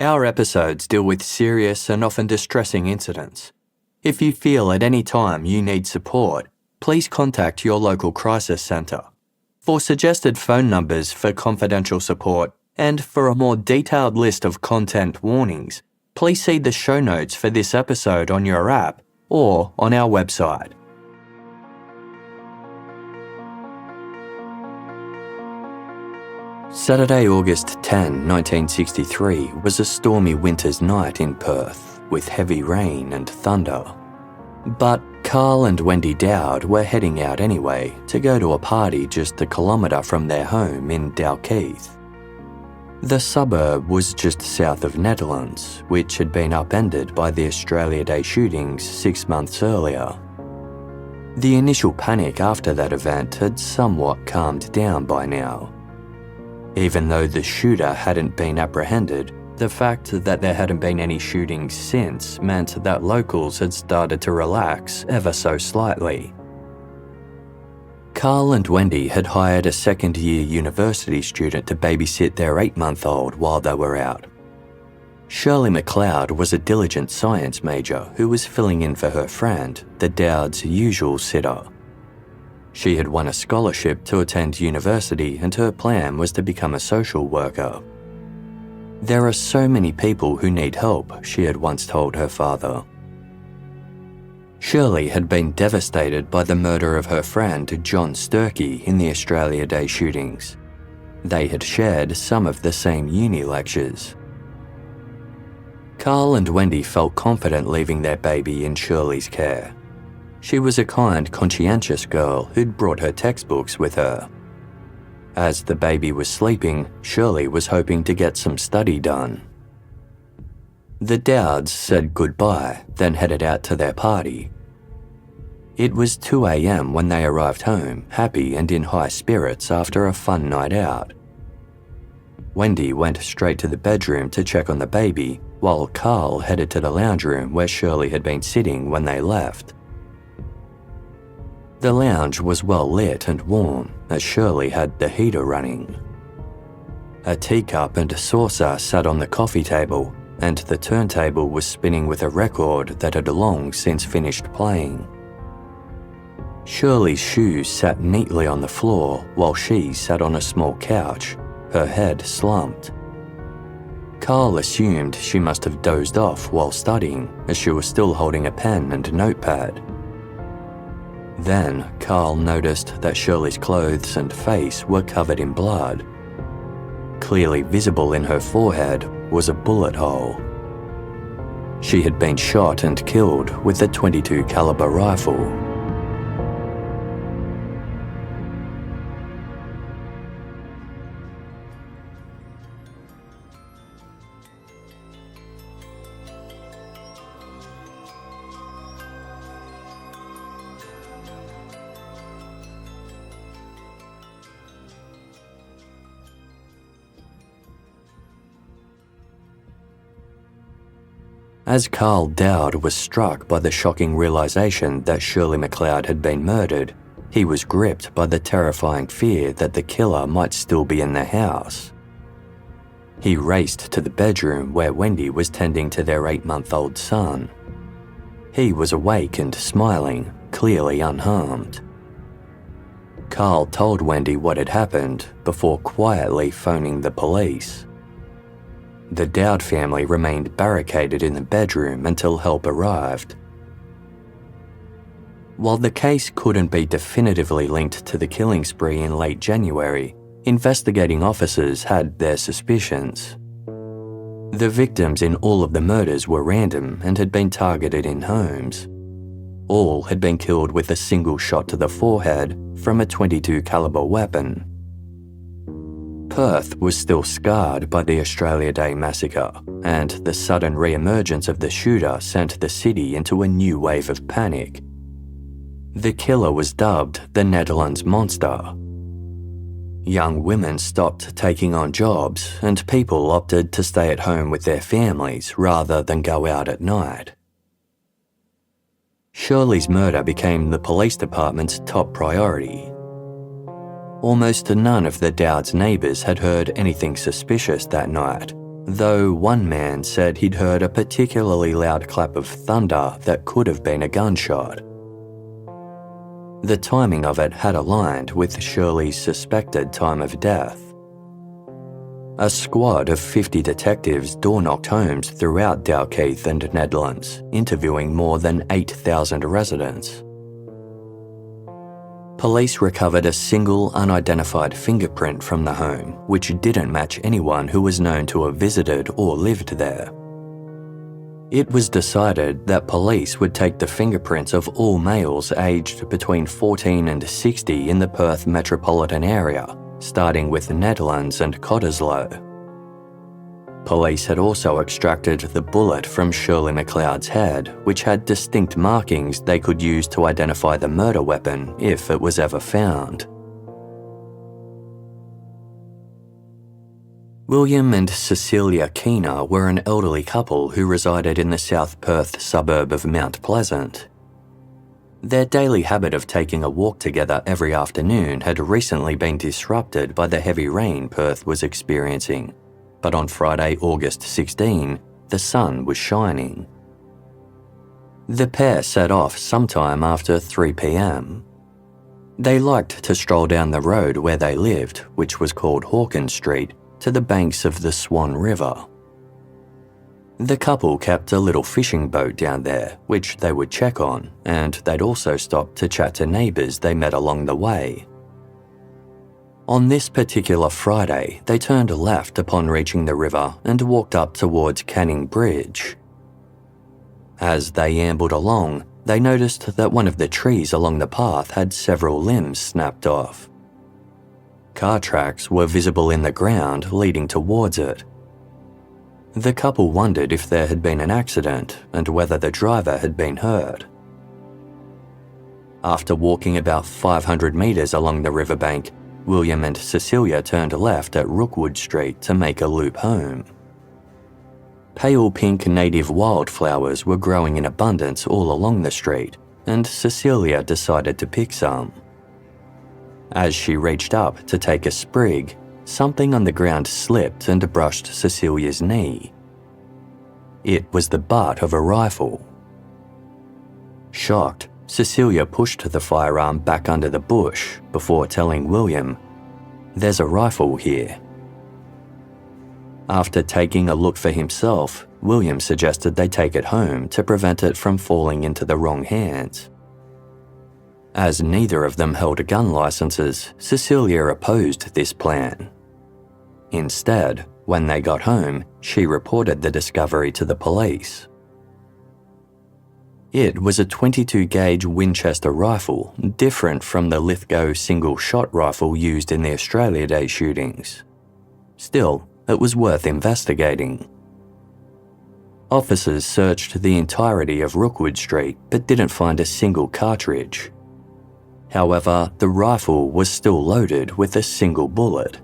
Our episodes deal with serious and often distressing incidents. If you feel at any time you need support, please contact your local crisis centre. For suggested phone numbers for confidential support and for a more detailed list of content warnings, please see the show notes for this episode on your app or on our website. Saturday, August 10, 1963 was a stormy winter's night in Perth with heavy rain and thunder. But Carl and Wendy Dowd were heading out anyway to go to a party just a kilometre from their home in Dalkeith. The suburb was just south of Netherlands, which had been upended by the Australia Day shootings 6 months earlier. The initial panic after that event had somewhat calmed down by now. Even though the shooter hadn't been apprehended, the fact that there hadn't been any shootings since meant that locals had started to relax ever so slightly. Carl and Wendy had hired a second-year university student to babysit their 8-month-old while they were out. Shirley McLeod was a diligent science major who was filling in for her friend, the Dowds' usual sitter. She had won a scholarship to attend university and her plan was to become a social worker. There are so many people who need help, she had once told her father. Shirley had been devastated by the murder of her friend John Sturkey in the Australia Day shootings. They had shared some of the same uni lectures. Carl and Wendy felt confident leaving their baby in Shirley's care. She was a kind, conscientious girl who'd brought her textbooks with her. As the baby was sleeping, Shirley was hoping to get some study done. The Dowds said goodbye, then headed out to their party. It was 2 a.m. when they arrived home, happy and in high spirits after a fun night out. Wendy went straight to the bedroom to check on the baby, while Carl headed to the lounge room where Shirley had been sitting when they left. The lounge was well lit and warm, as Shirley had the heater running. A teacup and a saucer sat on the coffee table, and the turntable was spinning with a record that had long since finished playing. Shirley's shoes sat neatly on the floor while she sat on a small couch, her head slumped. Carl assumed she must have dozed off while studying, as she was still holding a pen and notepad. Then, Carl noticed that Shirley's clothes and face were covered in blood. Clearly visible in her forehead was a bullet hole. She had been shot and killed with a .22 caliber rifle. As Carl Dowd was struck by the shocking realisation that Shirley McLeod had been murdered, he was gripped by the terrifying fear that the killer might still be in the house. He raced to the bedroom where Wendy was tending to their 8-month-old son. He was awake and smiling, clearly unharmed. Carl told Wendy what had happened before quietly phoning the police. The Dowd family remained barricaded in the bedroom until help arrived. While the case couldn't be definitively linked to the killing spree in late January, investigating officers had their suspicions. The victims in all of the murders were random and had been targeted in homes. All had been killed with a single shot to the forehead from a .22 caliber weapon. Perth was still scarred by the Australia Day massacre, and the sudden re-emergence of the shooter sent the city into a new wave of panic. The killer was dubbed the Netherlands Monster. Young women stopped taking on jobs, and people opted to stay at home with their families rather than go out at night. Shirley's murder became the police department's top priority. Almost none of the Dowds' neighbours had heard anything suspicious that night, though one man said he'd heard a particularly loud clap of thunder that could have been a gunshot. The timing of it had aligned with Shirley's suspected time of death. A squad of 50 detectives door-knocked homes throughout Dalkeith and Nedlands, interviewing more than 8,000 residents. Police recovered a single unidentified fingerprint from the home, which didn't match anyone who was known to have visited or lived there. It was decided that police would take the fingerprints of all males aged between 14 and 60 in the Perth metropolitan area, starting with Nedlands and Cottesloe. Police had also extracted the bullet from Shirley McLeod's head, which had distinct markings they could use to identify the murder weapon if it was ever found. William and Cecilia Keener were an elderly couple who resided in the South Perth suburb of Mount Pleasant. Their daily habit of taking a walk together every afternoon had recently been disrupted by the heavy rain Perth was experiencing, but on Friday, August 16, the sun was shining. The pair set off sometime after 3 p.m. They liked to stroll down the road where they lived, which was called Hawkins Street, to the banks of the Swan River. The couple kept a little fishing boat down there, which they would check on, and they'd also stop to chat to neighbours they met along the way. On this particular Friday, they turned left upon reaching the river and walked up towards Canning Bridge. As they ambled along, they noticed that one of the trees along the path had several limbs snapped off. Car tracks were visible in the ground leading towards it. The couple wondered if there had been an accident and whether the driver had been hurt. After walking about 500 metres along the riverbank, William and Cecilia turned left at Rookwood Street to make a loop home. Pale pink native wildflowers were growing in abundance all along the street, and Cecilia decided to pick some. As she reached up to take a sprig, something on the ground slipped and brushed Cecilia's knee. It was the butt of a rifle. Shocked, Cecilia pushed the firearm back under the bush before telling William, "There's a rifle here." After taking a look for himself, William suggested they take it home to prevent it from falling into the wrong hands. As neither of them held gun licenses, Cecilia opposed this plan. Instead, when they got home, she reported the discovery to the police. It was a 22-gauge Winchester rifle, different from the Lithgow single-shot rifle used in the Australia Day shootings. Still, it was worth investigating. Officers searched the entirety of Rookwood Street but didn't find a single cartridge. However, the rifle was still loaded with a single bullet.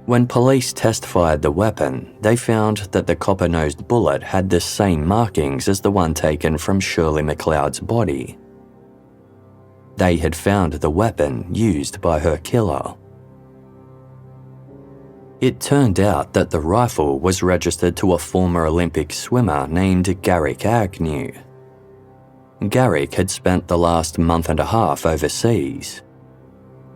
When police test-fired the weapon, they found that the copper-nosed bullet had the same markings as the one taken from Shirley McLeod's body. They had found the weapon used by her killer. It turned out that the rifle was registered to a former Olympic swimmer named Eric Agnew. Eric had spent the last month and a half overseas.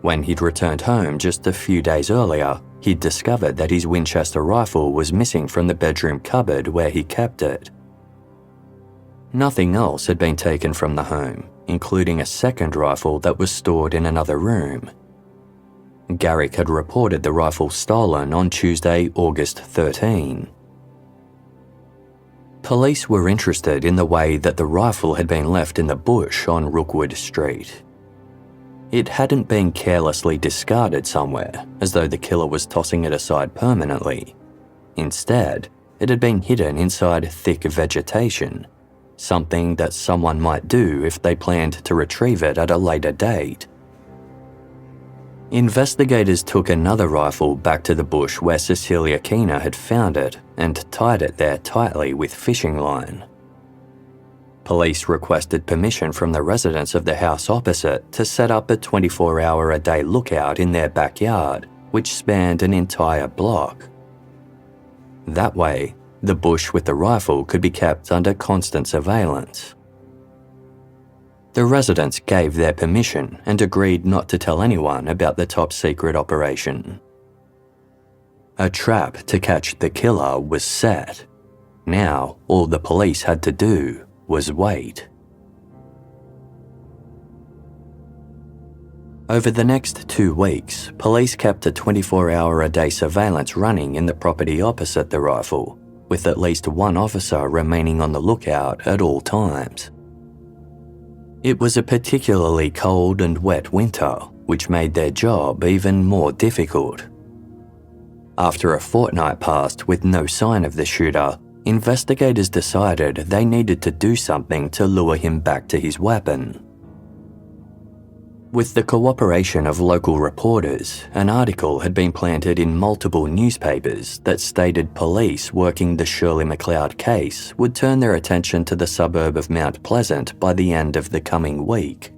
When he'd returned home just a few days earlier, he'd discovered that his Winchester rifle was missing from the bedroom cupboard where he kept it. Nothing else had been taken from the home, including a second rifle that was stored in another room. Eric had reported the rifle stolen on Tuesday, August 13. Police were interested in the way that the rifle had been left in the bush on Rookwood Street. It hadn't been carelessly discarded somewhere, as though the killer was tossing it aside permanently. Instead, it had been hidden inside thick vegetation, something that someone might do if they planned to retrieve it at a later date. Investigators took another rifle back to the bush where Cecilia Keener had found it and tied it there tightly with fishing line. Police requested permission from the residents of the house opposite to set up a 24-hour-a-day lookout in their backyard, which spanned an entire block. That way, the bush with the rifle could be kept under constant surveillance. The residents gave their permission and agreed not to tell anyone about the top-secret operation. A trap to catch the killer was set. Now, all the police had to do was wait. Over the next 2 weeks, police kept a 24-hour-a-day surveillance running in the property opposite the rifle, with at least one officer remaining on the lookout at all times. It was a particularly cold and wet winter, which made their job even more difficult. After a fortnight passed with no sign of the shooter, investigators decided they needed to do something to lure him back to his weapon. With the cooperation of local reporters, an article had been planted in multiple newspapers that stated police working the Shirley McLeod case would turn their attention to the suburb of Mount Pleasant by the end of the coming week.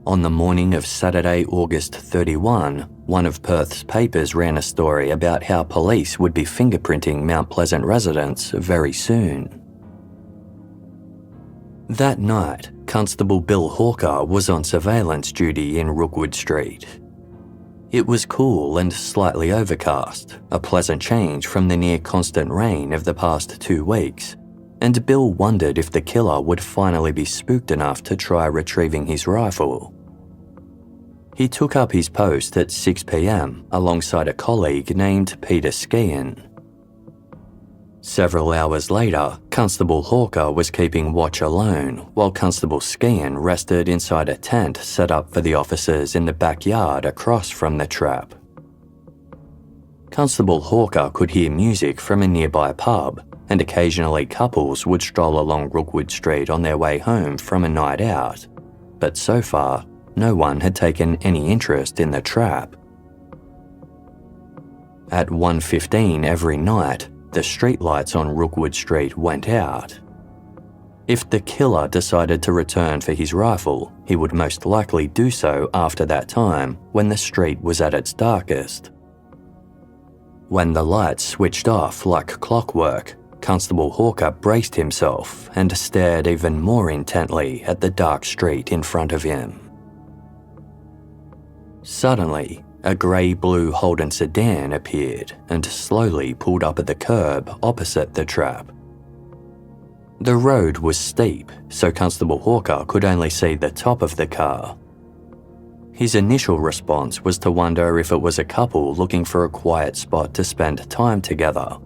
On the morning of Saturday, August 31, one of Perth's papers ran a story about how police would be fingerprinting Mount Pleasant residents very soon. That night, Constable Bill Hawker was on surveillance duty in Rookwood Street. It was cool and slightly overcast, a pleasant change from the near-constant rain of the past 2 weeks, and Bill wondered if the killer would finally be spooked enough to try retrieving his rifle. He took up his post at 6 p.m. alongside a colleague named Peter Skean. Several hours later, Constable Hawker was keeping watch alone, while Constable Skean rested inside a tent set up for the officers in the backyard across from the trap. Constable Hawker could hear music from a nearby pub, and occasionally couples would stroll along Rookwood Street on their way home from a night out, but so far, no one had taken any interest in the trap. At 1:15 every night, the streetlights on Rookwood Street went out. If the killer decided to return for his rifle, he would most likely do so after that time when the street was at its darkest. When the lights switched off like clockwork, Constable Hawker braced himself and stared even more intently at the dark street in front of him. Suddenly, a grey-blue Holden sedan appeared and slowly pulled up at the curb opposite the trap. The road was steep, so Constable Hawker could only see the top of the car. His initial response was to wonder if it was a couple looking for a quiet spot to spend time together.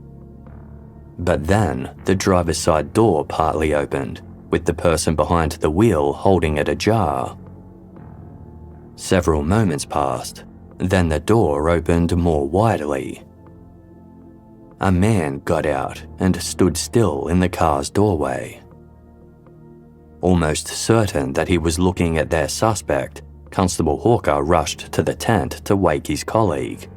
But then, the driver's side door partly opened, with the person behind the wheel holding it ajar. Several moments passed. Then the door opened more widely. A man got out and stood still in the car's doorway. Almost certain that he was looking at their suspect, Constable Hawker rushed to the tent to wake his colleague.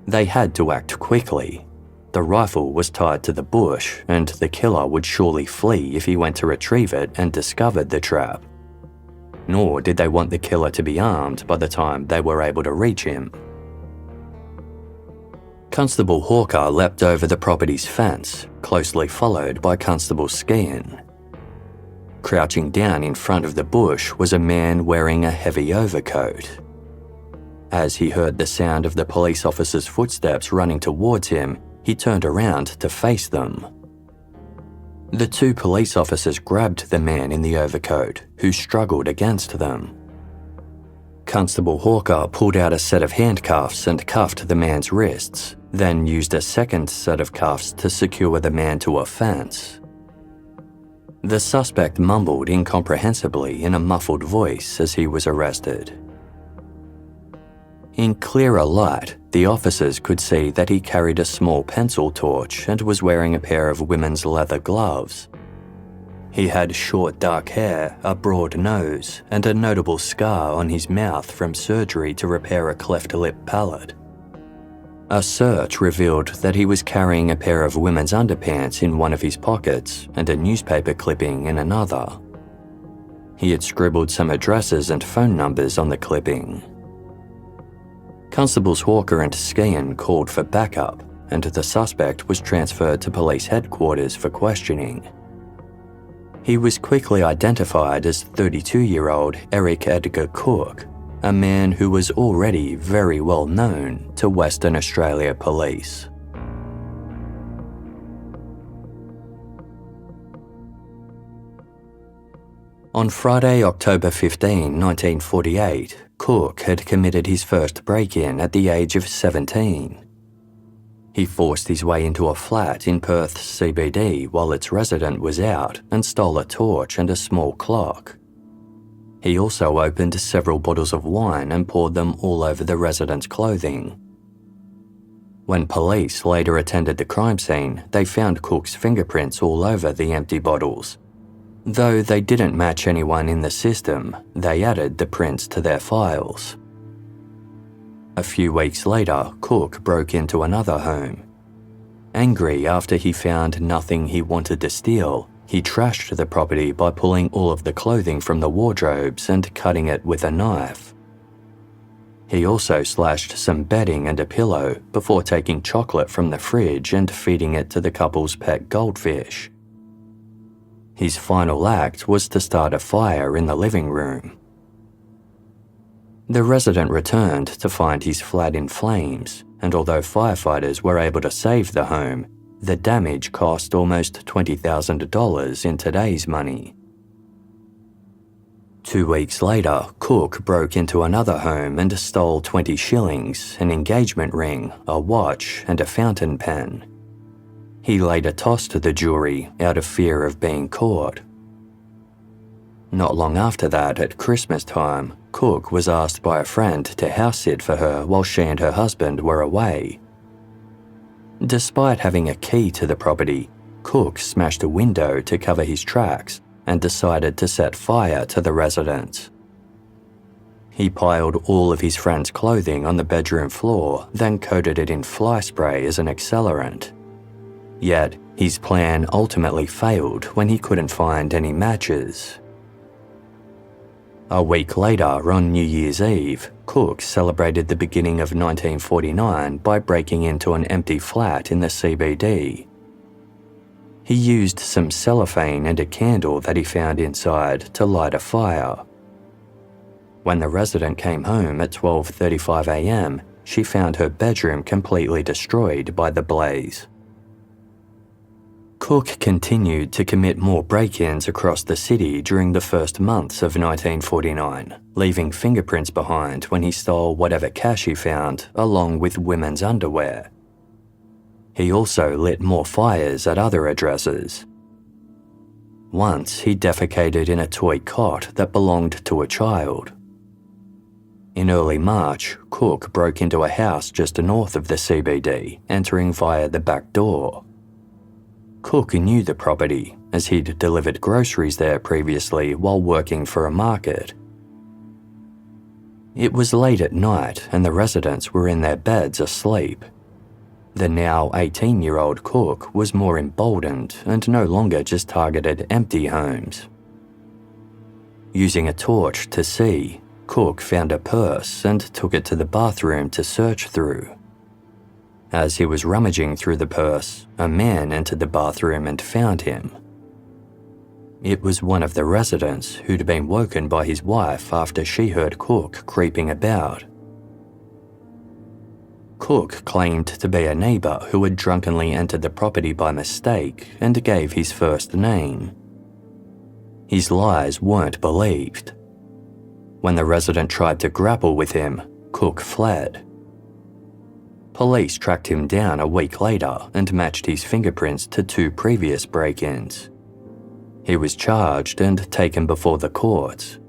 They had to act quickly. The rifle was tied to the bush, and the killer would surely flee if he went to retrieve it and discovered the trap. Nor did they want the killer to be armed by the time they were able to reach him. Constable Hawker leapt over the property's fence, closely followed by Constable Skean. Crouching down in front of the bush was a man wearing a heavy overcoat. As he heard the sound of the police officer's footsteps running towards him, he turned around to face them. The two police officers grabbed the man in the overcoat, who struggled against them. Constable Hawker pulled out a set of handcuffs and cuffed the man's wrists, then used a second set of cuffs to secure the man to a fence. The suspect mumbled incomprehensibly in a muffled voice as he was arrested. In clearer light, the officers could see that he carried a small pencil torch and was wearing a pair of women's leather gloves. He had short dark hair, a broad nose, and a notable scar on his mouth from surgery to repair a cleft lip palate. A search revealed that he was carrying a pair of women's underpants in one of his pockets and a newspaper clipping in another. He had scribbled some addresses and phone numbers on the clipping. Constables Hawker and Skean called for backup, and the suspect was transferred to police headquarters for questioning. He was quickly identified as 32-year-old Eric Edgar Cooke, a man who was already very well known to Western Australia police. On Friday, October 15, 1948, Cooke had committed his first break-in at the age of 17. He forced his way into a flat in Perth's CBD while its resident was out and stole a torch and a small clock. He also opened several bottles of wine and poured them all over the resident's clothing. When police later attended the crime scene, they found Cooke's fingerprints all over the empty bottles. Though they didn't match anyone in the system, they added the prints to their files. A few weeks later, Cooke broke into another home. Angry after he found nothing he wanted to steal, he trashed the property by pulling all of the clothing from the wardrobes and cutting it with a knife. He also slashed some bedding and a pillow before taking chocolate from the fridge and feeding it to the couple's pet goldfish. His final act was to start a fire in the living room. The resident returned to find his flat in flames, and although firefighters were able to save the home, the damage cost almost $20,000 in today's money. 2 weeks later, Cooke broke into another home and stole 20 shillings, an engagement ring, a watch, and a fountain pen. He later tossed the jewellery out of fear of being caught. Not long after that, at Christmas time, Cooke was asked by a friend to house-sit for her while she and her husband were away. Despite having a key to the property, Cooke smashed a window to cover his tracks and decided to set fire to the residence. He piled all of his friend's clothing on the bedroom floor, then coated it in fly spray as an accelerant. Yet, his plan ultimately failed when he couldn't find any matches. A week later, on New Year's Eve, Cooke celebrated the beginning of 1949 by breaking into an empty flat in the CBD. He used some cellophane and a candle that he found inside to light a fire. When the resident came home at 12:35 a.m., she found her bedroom completely destroyed by the blaze. Cooke continued to commit more break-ins across the city during the first months of 1949, leaving fingerprints behind when he stole whatever cash he found, along with women's underwear. He also lit more fires at other addresses. Once, he defecated in a toy cot that belonged to a child. In early March, Cooke broke into a house just north of the CBD, entering via the back door. Cooke knew the property, as he'd delivered groceries there previously while working for a market. It was late at night and the residents were in their beds asleep. The now 18-year-old Cooke was more emboldened and no longer just targeted empty homes. Using a torch to see, Cooke found a purse and took it to the bathroom to search through. As he was rummaging through the purse, a man entered the bathroom and found him. It was one of the residents who'd been woken by his wife after she heard Cooke creeping about. Cooke claimed to be a neighbour who had drunkenly entered the property by mistake and gave his first name. His lies weren't believed. When the resident tried to grapple with him, Cooke fled. Police tracked him down a week later and matched his fingerprints to 2 previous break-ins. He was charged and taken before the courts.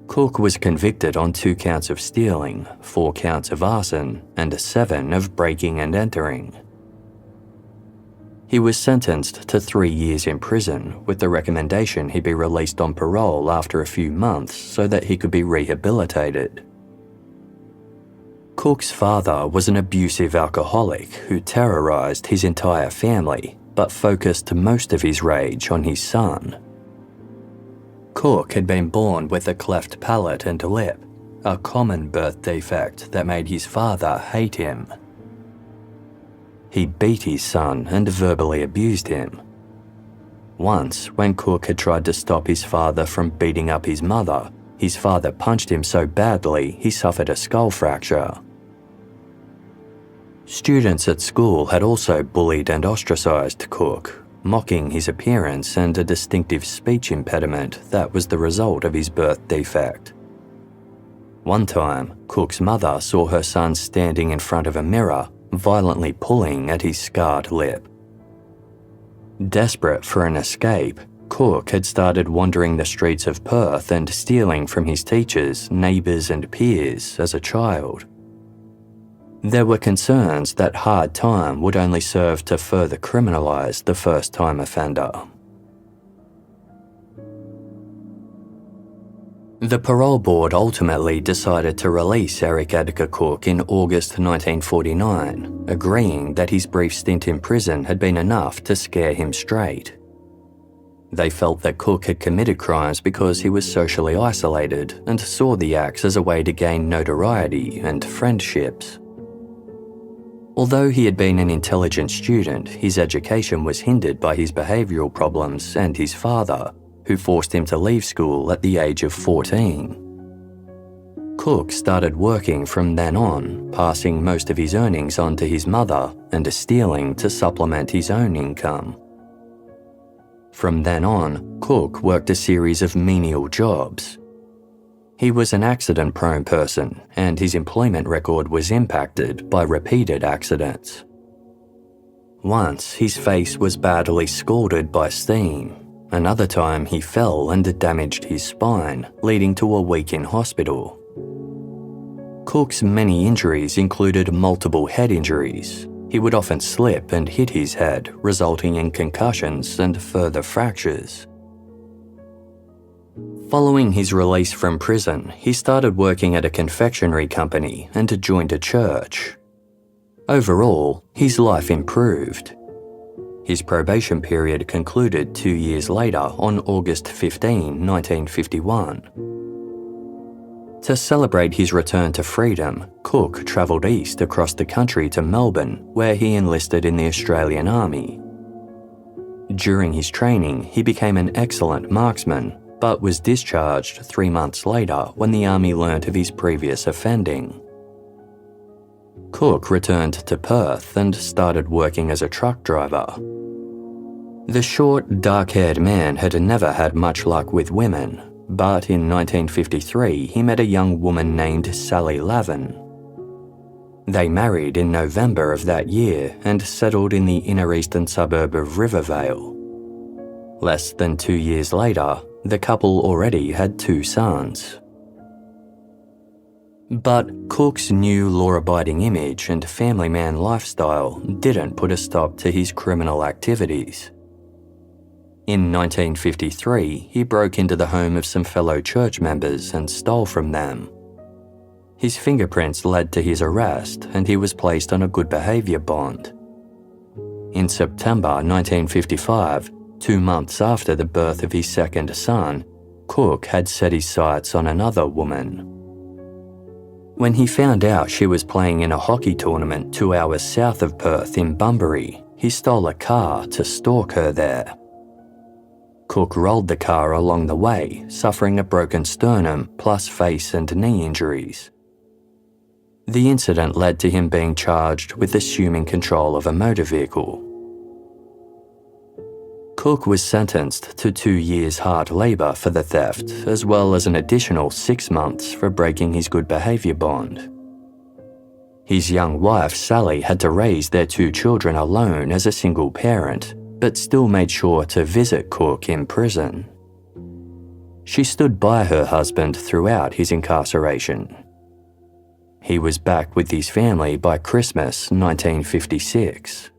Cooke was convicted on 2 counts of stealing, 4 counts of arson, and 7 of breaking and entering. He was sentenced to 3 years in prison with the recommendation he be released on parole after a few months so that he could be rehabilitated. Cooke's father was an abusive alcoholic who terrorised his entire family, but focused most of his rage on his son. Cooke had been born with a cleft palate and lip, a common birth defect that made his father hate him. He beat his son and verbally abused him. Once, when Cooke had tried to stop his father from beating up his mother, his father punched him so badly he suffered a skull fracture. Students at school had also bullied and ostracised Cooke, mocking his appearance and a distinctive speech impediment that was the result of his birth defect. One time, Cooke's mother saw her son standing in front of a mirror, violently pulling at his scarred lip. Desperate for an escape, Cooke had started wandering the streets of Perth and stealing from his teachers, neighbours and peers as a child. There were concerns that hard time would only serve to further criminalise the first-time offender. The parole board ultimately decided to release Eric Edgar Cooke in August 1949, agreeing that his brief stint in prison had been enough to scare him straight. They felt that Cooke had committed crimes because he was socially isolated and saw the acts as a way to gain notoriety and friendships. Although he had been an intelligent student, his education was hindered by his behavioural problems and his father, who forced him to leave school at the age of 14. Cooke started working from then on, passing most of his earnings on to his mother and stealing to supplement his own income. From then on, Cooke worked a series of menial jobs. He was an accident-prone person, and his employment record was impacted by repeated accidents. Once, his face was badly scalded by steam. Another time, he fell and damaged his spine, leading to a week in hospital. Cooke's many injuries included multiple head injuries. He would often slip and hit his head, resulting in concussions and further fractures. Following his release from prison, he started working at a confectionery company and joined a church. Overall, his life improved. His probation period concluded 2 years later on August 15, 1951. To celebrate his return to freedom, Cooke travelled east across the country to Melbourne, where he enlisted in the Australian Army. During his training, he became an excellent marksman, but was discharged 3 months later when the Army learnt of his previous offending. Cooke returned to Perth and started working as a truck driver. The short, dark-haired man had never had much luck with women, but in 1953 he met a young woman named Sally Lavin. They married in November of that year and settled in the inner eastern suburb of Rivervale. Less than 2 years later, the couple already had 2 sons. But Cooke's new law-abiding image and family man lifestyle didn't put a stop to his criminal activities. In 1953, he broke into the home of some fellow church members and stole from them. His fingerprints led to his arrest and he was placed on a good behaviour bond. In September 1955, 2 months after the birth of his second son, Cooke had set his sights on another woman. When he found out she was playing in a hockey tournament 2 hours south of Perth in Bunbury, he stole a car to stalk her there. Cooke rolled the car along the way, suffering a broken sternum plus face and knee injuries. The incident led to him being charged with assuming control of a motor vehicle. Cooke was sentenced to 2 years hard labour for the theft, as well as an additional 6 months for breaking his good behaviour bond. His young wife Sally had to raise their 2 children alone as a single parent, but still made sure to visit Cooke in prison. She stood by her husband throughout his incarceration. He was back with his family by Christmas 1956.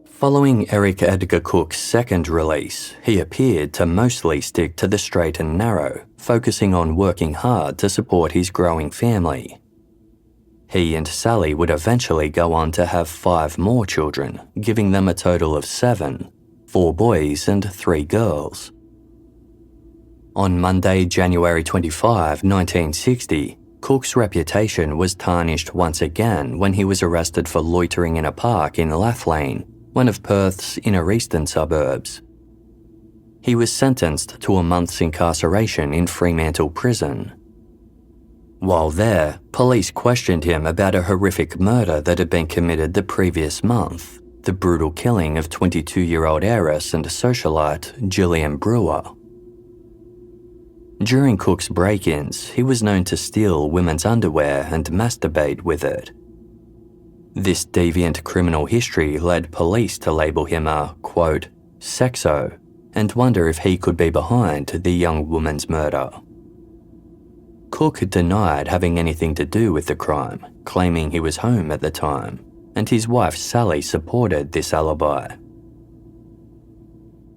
Following Eric Edgar Cooke's second release, he appeared to mostly stick to the straight and narrow, focusing on working hard to support his growing family. He and Sally would eventually go on to have 5 more children, giving them a total of 7, 4 boys and 3 girls. On Monday, January 25, 1960, Cooke's reputation was tarnished once again when he was arrested for loitering in a park in Lathlane, one of Perth's inner eastern suburbs. He was sentenced to a month's incarceration in Fremantle Prison. While there, police questioned him about a horrific murder that had been committed the previous month, the brutal killing of 22-year-old heiress and socialite Gillian Brewer. During Cooke's break-ins, he was known to steal women's underwear and masturbate with it. This deviant criminal history led police to label him a, quote, sexo, and wonder if he could be behind the young woman's murder. Cooke denied having anything to do with the crime, claiming he was home at the time, and his wife Sally supported this alibi.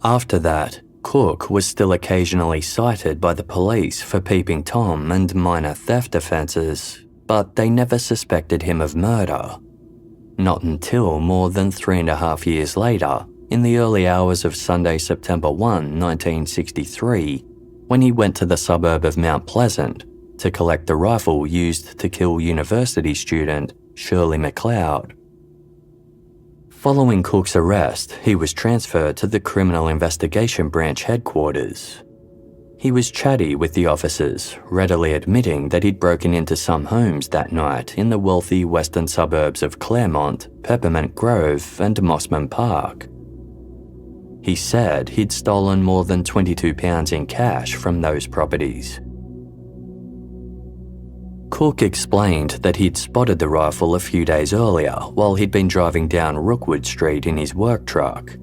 After that, Cooke was still occasionally cited by the police for peeping Tom and minor theft offences, but they never suspected him of murder. Not until more than 3.5 years later, in the early hours of Sunday, September 1, 1963, when he went to the suburb of Mount Pleasant to collect the rifle used to kill university student Shirley McLeod. Following Cooke's arrest, he was transferred to the Criminal Investigation Branch headquarters. He was chatty with the officers, readily admitting that he'd broken into some homes that night in the wealthy western suburbs of Claremont, Peppermint Grove and Mossman Park. He said he'd stolen more than £22 in cash from those properties. Cooke explained that he'd spotted the rifle a few days earlier while he'd been driving down Rookwood Street in his work truck.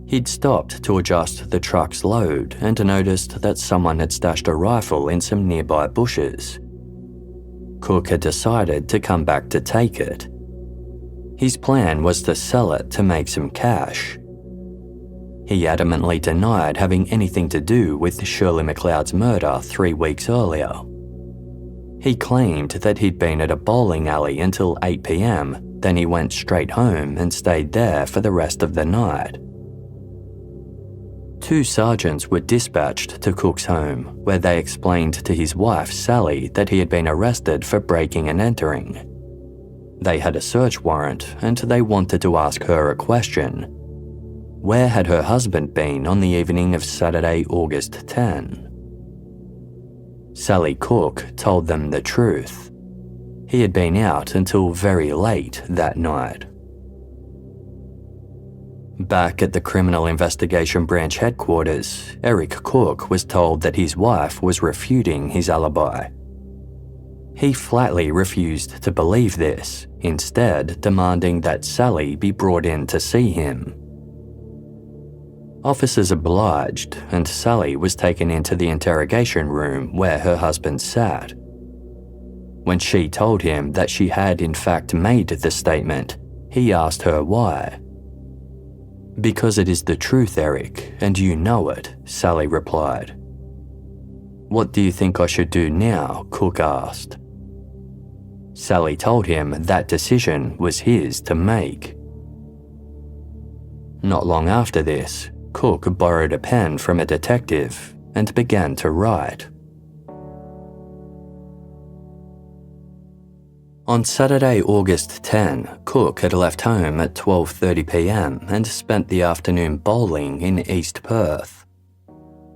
He'd stopped to adjust the truck's load and noticed that someone had stashed a rifle in some nearby bushes. Cooke had decided to come back to take it. His plan was to sell it to make some cash. He adamantly denied having anything to do with Shirley McLeod's murder 3 weeks earlier. He claimed that he'd been at a bowling alley until 8 p.m, then he went straight home and stayed there for the rest of the night. 2 sergeants were dispatched to Cooke's home, where they explained to his wife Sally that he had been arrested for breaking and entering. They had a search warrant and they wanted to ask her a question. Where had her husband been on the evening of Saturday, August 10? Sally Cooke told them the truth. He had been out until very late that night. Back at the Criminal Investigation Branch headquarters, Eric Cooke was told that his wife was refuting his alibi. He flatly refused to believe this, instead demanding that Sally be brought in to see him. Officers obliged, and Sally was taken into the interrogation room where her husband sat. When she told him that she had in fact made the statement, he asked her why. "Because it is the truth, Eric, and you know it," Sally replied. "What do you think I should do now?" Cooke asked. Sally told him that decision was his to make. Not long after this, Cooke borrowed a pen from a detective and began to write. On Saturday, August 10, Cooke had left home at 12:30 p.m. and spent the afternoon bowling in East Perth.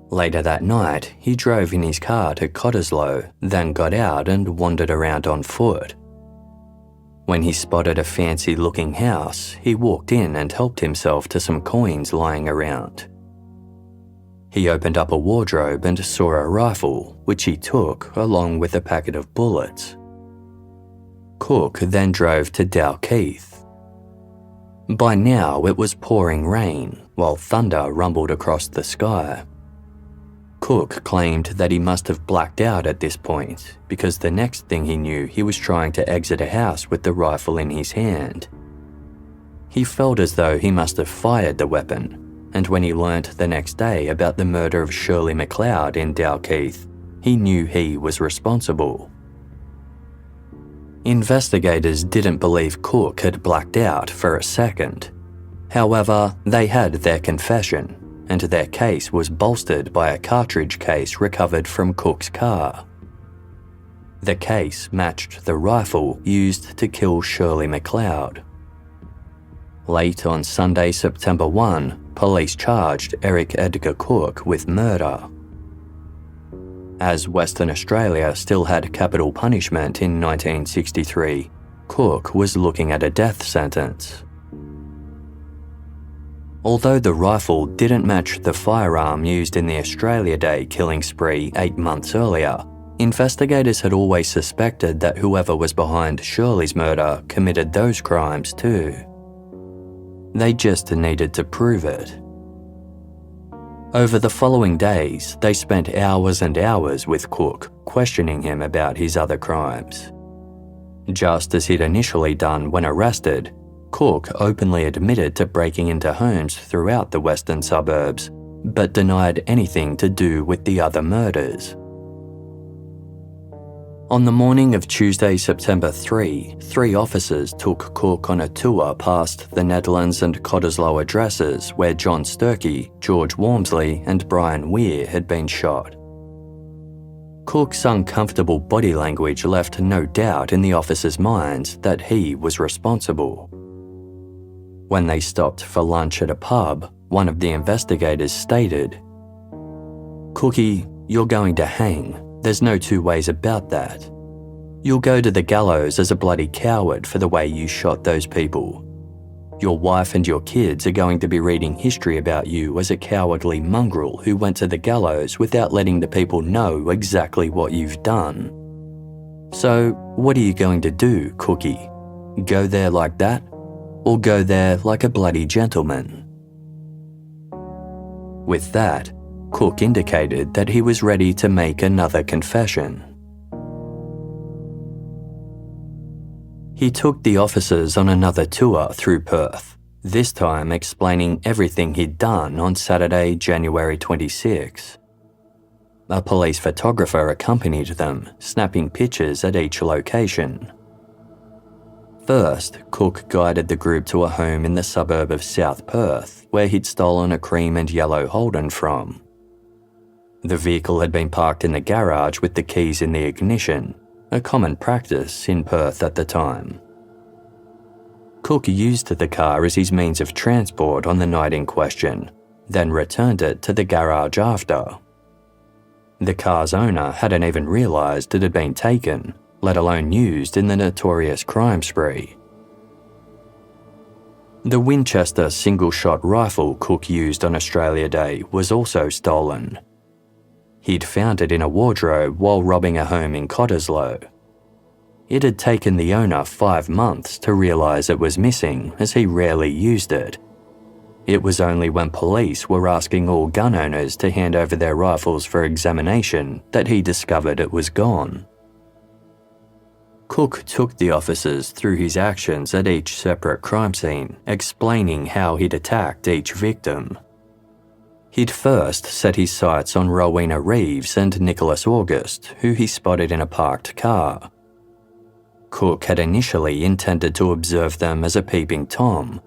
Later that night, he drove in his car to Cottesloe, then got out and wandered around on foot. When he spotted a fancy-looking house, he walked in and helped himself to some coins lying around. He opened up a wardrobe and saw a rifle, which he took along with a packet of bullets. Cooke then drove to Dalkeith. By now it was pouring rain, while thunder rumbled across the sky. Cooke claimed that he must have blacked out at this point, because the next thing he knew he was trying to exit a house with the rifle in his hand. He felt as though he must have fired the weapon, and when he learnt the next day about the murder of Shirley McLeod in Dalkeith, he knew he was responsible. Investigators didn't believe Cooke had blacked out for a second. However, they had their confession, and their case was bolstered by a cartridge case recovered from Cooke's car. The case matched the rifle used to kill Shirley McLeod. Late on Sunday, September 1, police charged Eric Edgar Cooke with murder. As Western Australia still had capital punishment in 1963, Cooke was looking at a death sentence. Although the rifle didn't match the firearm used in the Australia Day killing spree 8 months earlier, investigators had always suspected that whoever was behind Shirley's murder committed those crimes too. They just needed to prove it. Over the following days, they spent hours and hours with Cooke, questioning him about his other crimes. Just as he'd initially done when arrested, Cooke openly admitted to breaking into homes throughout the western suburbs, but denied anything to do with the other murders. On the morning of Tuesday, September 3, 3 officers took Cooke on a tour past the Netherlands and Cottesloe addresses where John Sturkey, George Walmsley and Brian Weir had been shot. Cooke's uncomfortable body language left no doubt in the officers' minds that he was responsible. When they stopped for lunch at a pub, one of the investigators stated, "Cookie, you're going to hang. There's no two ways about that. You'll go to the gallows as a bloody coward for the way you shot those people. Your wife and your kids are going to be reading history about you as a cowardly mongrel who went to the gallows without letting the people know exactly what you've done. So, what are you going to do, Cookie? Go there like that? Or go there like a bloody gentleman?" With that, Cooke indicated that he was ready to make another confession. He took the officers on another tour through Perth, this time explaining everything he'd done on Saturday, January 26. A police photographer accompanied them, snapping pictures at each location. First, Cooke guided the group to a home in the suburb of South Perth, where he'd stolen a cream and yellow Holden from. The vehicle had been parked in the garage with the keys in the ignition, a common practice in Perth at the time. Cooke used the car as his means of transport on the night in question, then returned it to the garage after. The car's owner hadn't even realised it had been taken, let alone used in the notorious crime spree. The Winchester single-shot rifle Cooke used on Australia Day was also stolen. He'd found it in a wardrobe while robbing a home in Cottesloe. It had taken the owner 5 months to realise it was missing, as he rarely used it. It was only when police were asking all gun owners to hand over their rifles for examination that he discovered it was gone. Cooke took the officers through his actions at each separate crime scene, explaining how he'd attacked each victim. He'd first set his sights on Rowena Reeves and Nicholas August, who he spotted in a parked car. Cooke had initially intended to observe them as a peeping Tom,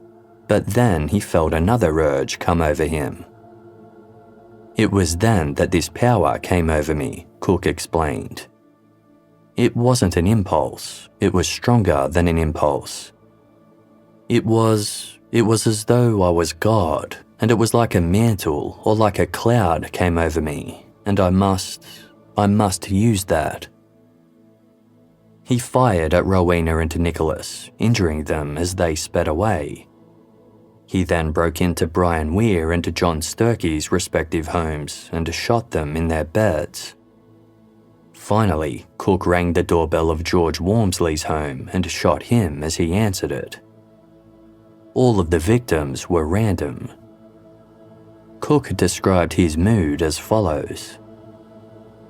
but then he felt another urge come over him. "It was then that this power came over me," Cooke explained. "It wasn't an impulse, it was stronger than an impulse. It was as though I was God, and it was like a mantle or like a cloud came over me, and I must use that." He fired at Rowena and Nicholas, injuring them as they sped away. He then broke into Brian Weir and John Sturkey's respective homes and shot them in their beds. Finally, Cooke rang the doorbell of George Walmsley's home and shot him as he answered it. All of the victims were random. Cooke described his mood as follows: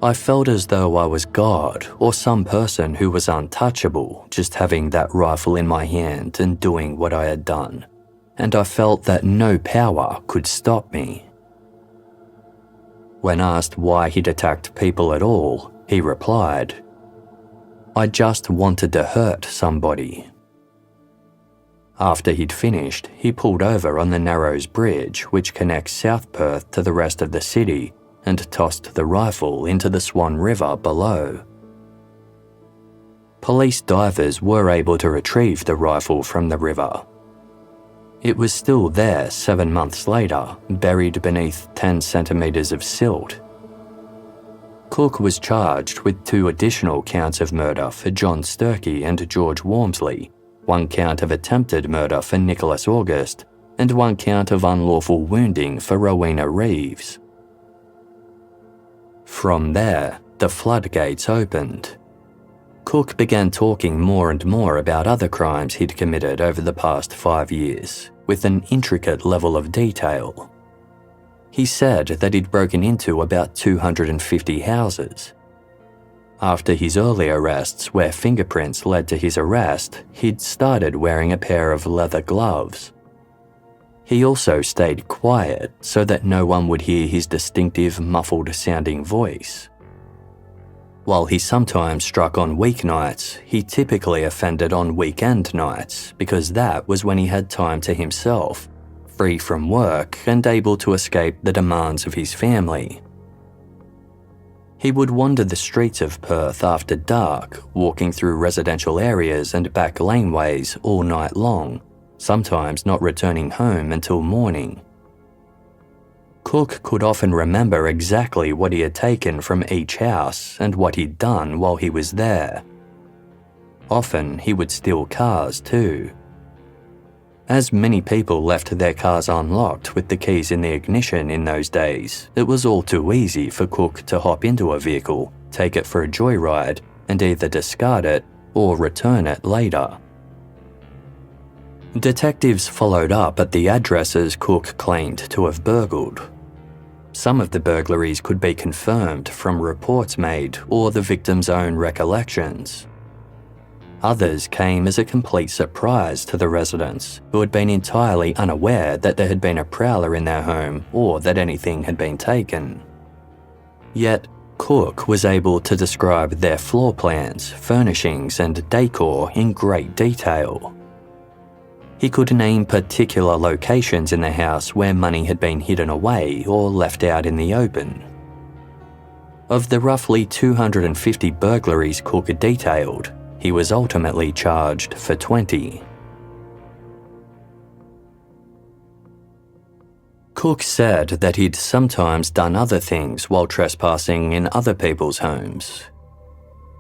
"I felt as though I was God or some person who was untouchable, just having that rifle in my hand and doing what I had done, and I felt that no power could stop me." When asked why he'd attacked people at all, he replied, "I just wanted to hurt somebody." After he'd finished, he pulled over on the Narrows Bridge, which connects South Perth to the rest of the city, and tossed the rifle into the Swan River below. police divers were able to retrieve the rifle from the river. It was still there 7 months later, buried beneath 10 centimetres of silt. Cooke was charged with 2 additional counts of murder for John Sturkey and George Walmsley, 1 count of attempted murder for Nicholas August, and 1 count of unlawful wounding for Rowena Reeves. From there, the floodgates opened. Cooke began talking more and more about other crimes he'd committed over the past 5 years, with an intricate level of detail. He said that he'd broken into about 250 houses. After his early arrests, where fingerprints led to his arrest, he'd started wearing a pair of leather gloves. He also stayed quiet so that no one would hear his distinctive, muffled-sounding voice. While he sometimes struck on weeknights, he typically offended on weekend nights because that was when he had time to himself, free from work and able to escape the demands of his family. He would wander the streets of Perth after dark, walking through residential areas and back laneways all night long, sometimes not returning home until morning. Cooke could often remember exactly what he had taken from each house and what he'd done while he was there. Often he would steal cars too. As many people left their cars unlocked with the keys in the ignition in those days, it was all too easy for Cooke to hop into a vehicle, take it for a joyride, and either discard it or return it later. Detectives followed up at the addresses Cooke claimed to have burgled. Some of the burglaries could be confirmed from reports made or the victim's own recollections. Others came as a complete surprise to the residents, who had been entirely unaware that there had been a prowler in their home or that anything had been taken. Yet, Cooke was able to describe their floor plans, furnishings, and decor in great detail. He could name particular locations in the house where money had been hidden away or left out in the open. Of the roughly 250 burglaries Cooke had detailed, he was ultimately charged for 20. Cooke said that he'd sometimes done other things while trespassing in other people's homes.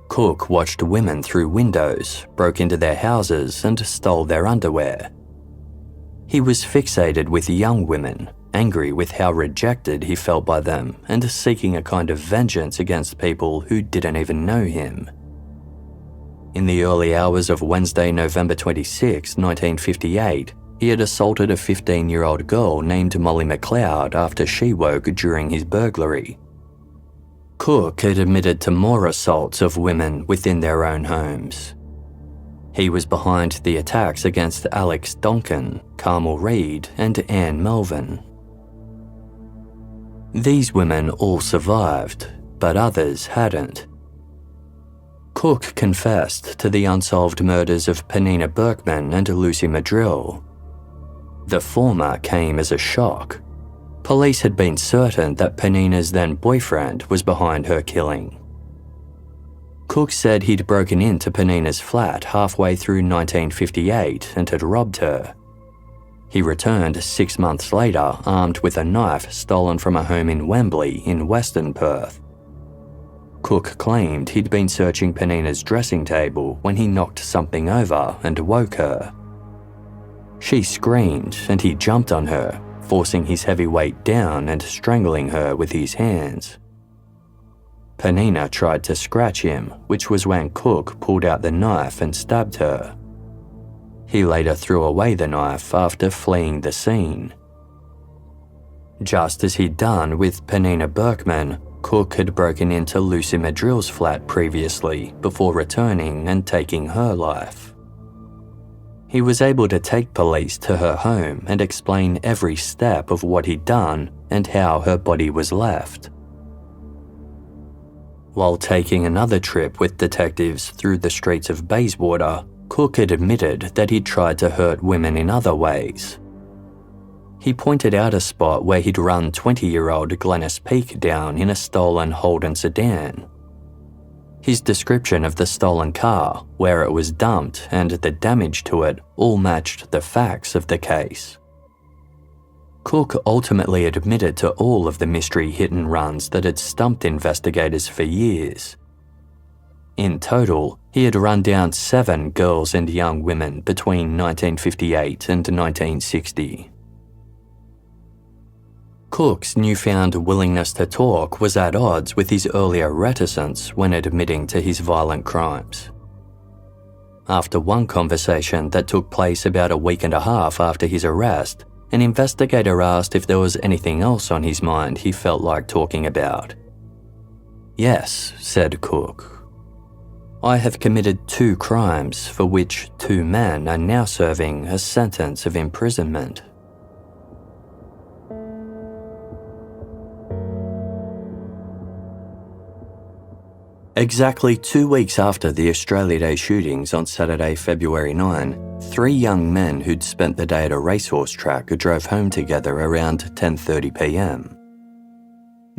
Cooke watched women through windows, broke into their houses, and stole their underwear. He was fixated with young women, angry with how rejected he felt by them, and seeking a kind of vengeance against people who didn't even know him. In the early hours of Wednesday, November 26, 1958, he had assaulted a 15-year-old girl named Molly McLeod after she woke during his burglary. Cooke had admitted to more assaults of women within their own homes. He was behind the attacks against Alex Donkin, Carmel Reed, and Anne Melvin. These women all survived, but others hadn't. Cooke confessed to the unsolved murders of Penina Berkman and Lucy Madrill. The former came as a shock. Police had been certain that Penina's then boyfriend was behind her killing. Cooke said he'd broken into Penina's flat halfway through 1958 and had robbed her. He returned 6 months later armed with a knife stolen from a home in Wembley in Western Perth. Cooke claimed he'd been searching Penina's dressing table when he knocked something over and woke her. She screamed and he jumped on her, forcing his heavy weight down and strangling her with his hands. Penina tried to scratch him, which was when Cooke pulled out the knife and stabbed her. He later threw away the knife after fleeing the scene. Just as he'd done with Penina Berkman, Cooke had broken into Lucy Madrill's flat previously before returning and taking her life. He was able to take police to her home and explain every step of what he'd done and how her body was left. While taking another trip with detectives through the streets of Bayswater, Cooke had admitted that he'd tried to hurt women in other ways. He pointed out a spot where he'd run 20-year-old Glennis Peake down in a stolen Holden sedan. His description of the stolen car, where it was dumped, and the damage to it all matched the facts of the case. Cooke ultimately admitted to all of the mystery hit-and-runs that had stumped investigators for years. In total, he had run down 7 girls and young women between 1958 and 1960. Cooke's newfound willingness to talk was at odds with his earlier reticence when admitting to his violent crimes. After one conversation that took place about a week and a half after his arrest, an investigator asked if there was anything else on his mind he felt like talking about. "Yes," said Cooke. "I have committed 2 crimes for which 2 men are now serving a sentence of imprisonment." Exactly 2 weeks after the Australia Day shootings on Saturday, February 9, 3 young men who'd spent the day at a racehorse track drove home together around 10:30 p.m.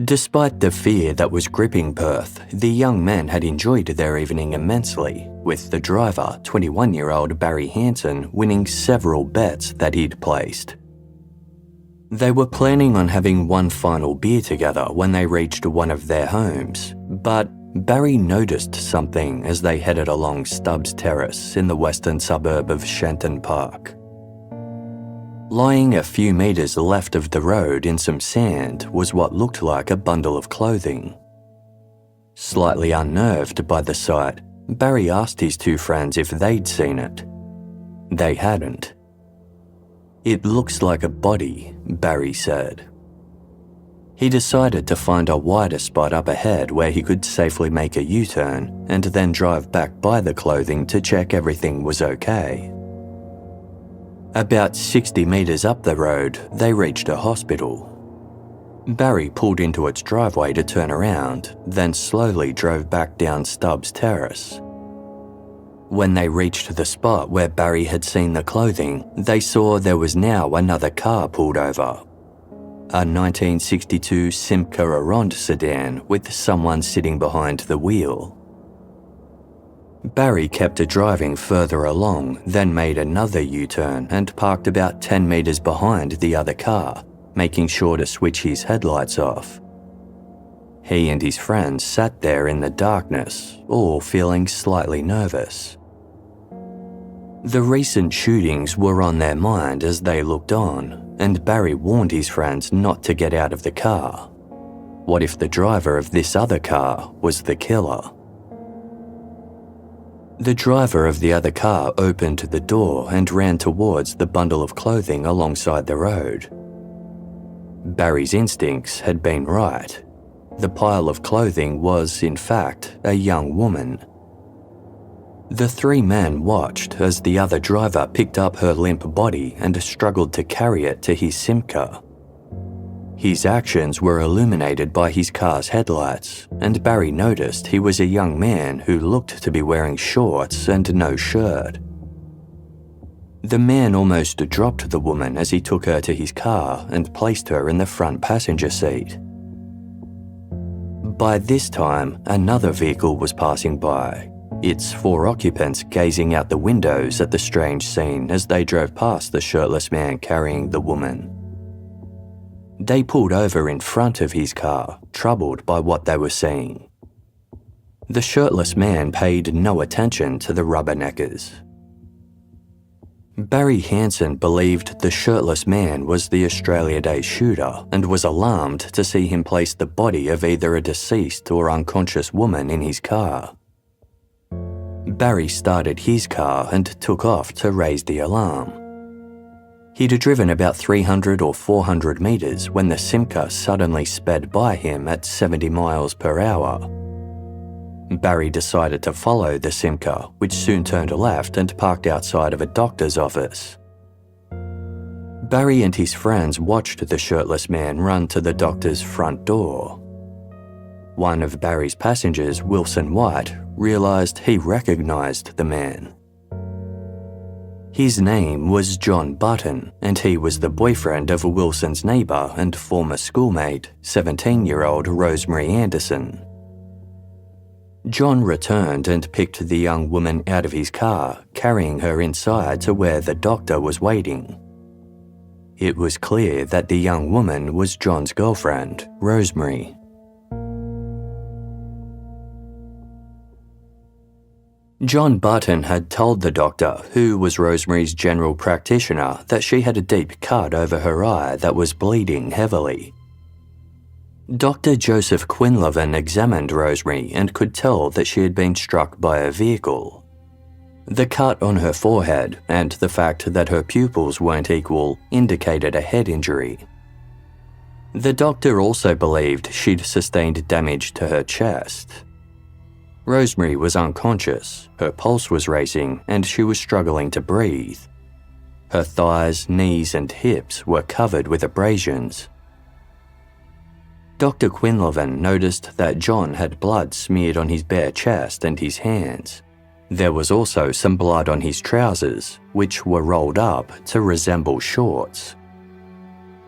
Despite the fear that was gripping Perth, the young men had enjoyed their evening immensely, with the driver, 21-year-old Barry Hanson, winning several bets that he'd placed. They were planning on having one final beer together when they reached one of their homes, but Barry noticed something as they headed along Stubbs Terrace in the western suburb of Shenton Park. Lying a few metres left of the road in some sand was what looked like a bundle of clothing. Slightly unnerved by the sight, Barry asked his 2 friends if they'd seen it. They hadn't. "It looks like a body," Barry said. He decided to find a wider spot up ahead where he could safely make a U-turn and then drive back by the clothing to check everything was okay. About 60 metres up the road, they reached a hospital. Barry pulled into its driveway to turn around, then slowly drove back down Stubbs Terrace. When they reached the spot where Barry had seen the clothing, they saw there was now another car pulled over. A 1962 Simca Aronde sedan with someone sitting behind the wheel. Barry kept driving further along, then made another U-turn and parked about 10 metres behind the other car, making sure to switch his headlights off. He and his friends sat there in the darkness, all feeling slightly nervous. The recent shootings were on their mind as they looked on, and Barry warned his friends not to get out of the car. What if the driver of this other car was the killer? The driver of the other car opened the door and ran towards the bundle of clothing alongside the road. Barry's instincts had been right. The pile of clothing was, in fact, a young woman. The 3 men watched as the other driver picked up her limp body and struggled to carry it to his Simca. His actions were illuminated by his car's headlights, and Barry noticed he was a young man who looked to be wearing shorts and no shirt. The man almost dropped the woman as he took her to his car and placed her in the front passenger seat. By this time, another vehicle was passing by, its 4 occupants gazing out the windows at the strange scene as they drove past the shirtless man carrying the woman. They pulled over in front of his car, troubled by what they were seeing. The shirtless man paid no attention to the rubberneckers. Barry Hanson believed the shirtless man was the Australia Day shooter and was alarmed to see him place the body of either a deceased or unconscious woman in his car. Barry started his car and took off to raise the alarm. He'd driven about 300 or 400 metres when the Simca suddenly sped by him at 70 miles per hour. Barry decided to follow the Simca, which soon turned left and parked outside of a doctor's office. Barry and his friends watched the shirtless man run to the doctor's front door. One of Barry's passengers, Wilson White, realised he recognised the man. His name was John Button, and he was the boyfriend of Wilson's neighbour and former schoolmate, 17-year-old Rosemary Anderson. John returned and picked the young woman out of his car, carrying her inside to where the doctor was waiting. It was clear that the young woman was John's girlfriend, Rosemary. John Button had told the doctor, who was Rosemary's general practitioner, that she had a deep cut over her eye that was bleeding heavily. Dr. Joseph Quinlivan examined Rosemary and could tell that she had been struck by a vehicle. The cut on her forehead and the fact that her pupils weren't equal indicated a head injury. The doctor also believed she'd sustained damage to her chest. Rosemary was unconscious, her pulse was racing, and she was struggling to breathe. Her thighs, knees, and hips were covered with abrasions. Dr. Quinlivan noticed that John had blood smeared on his bare chest and his hands. There was also some blood on his trousers, which were rolled up to resemble shorts.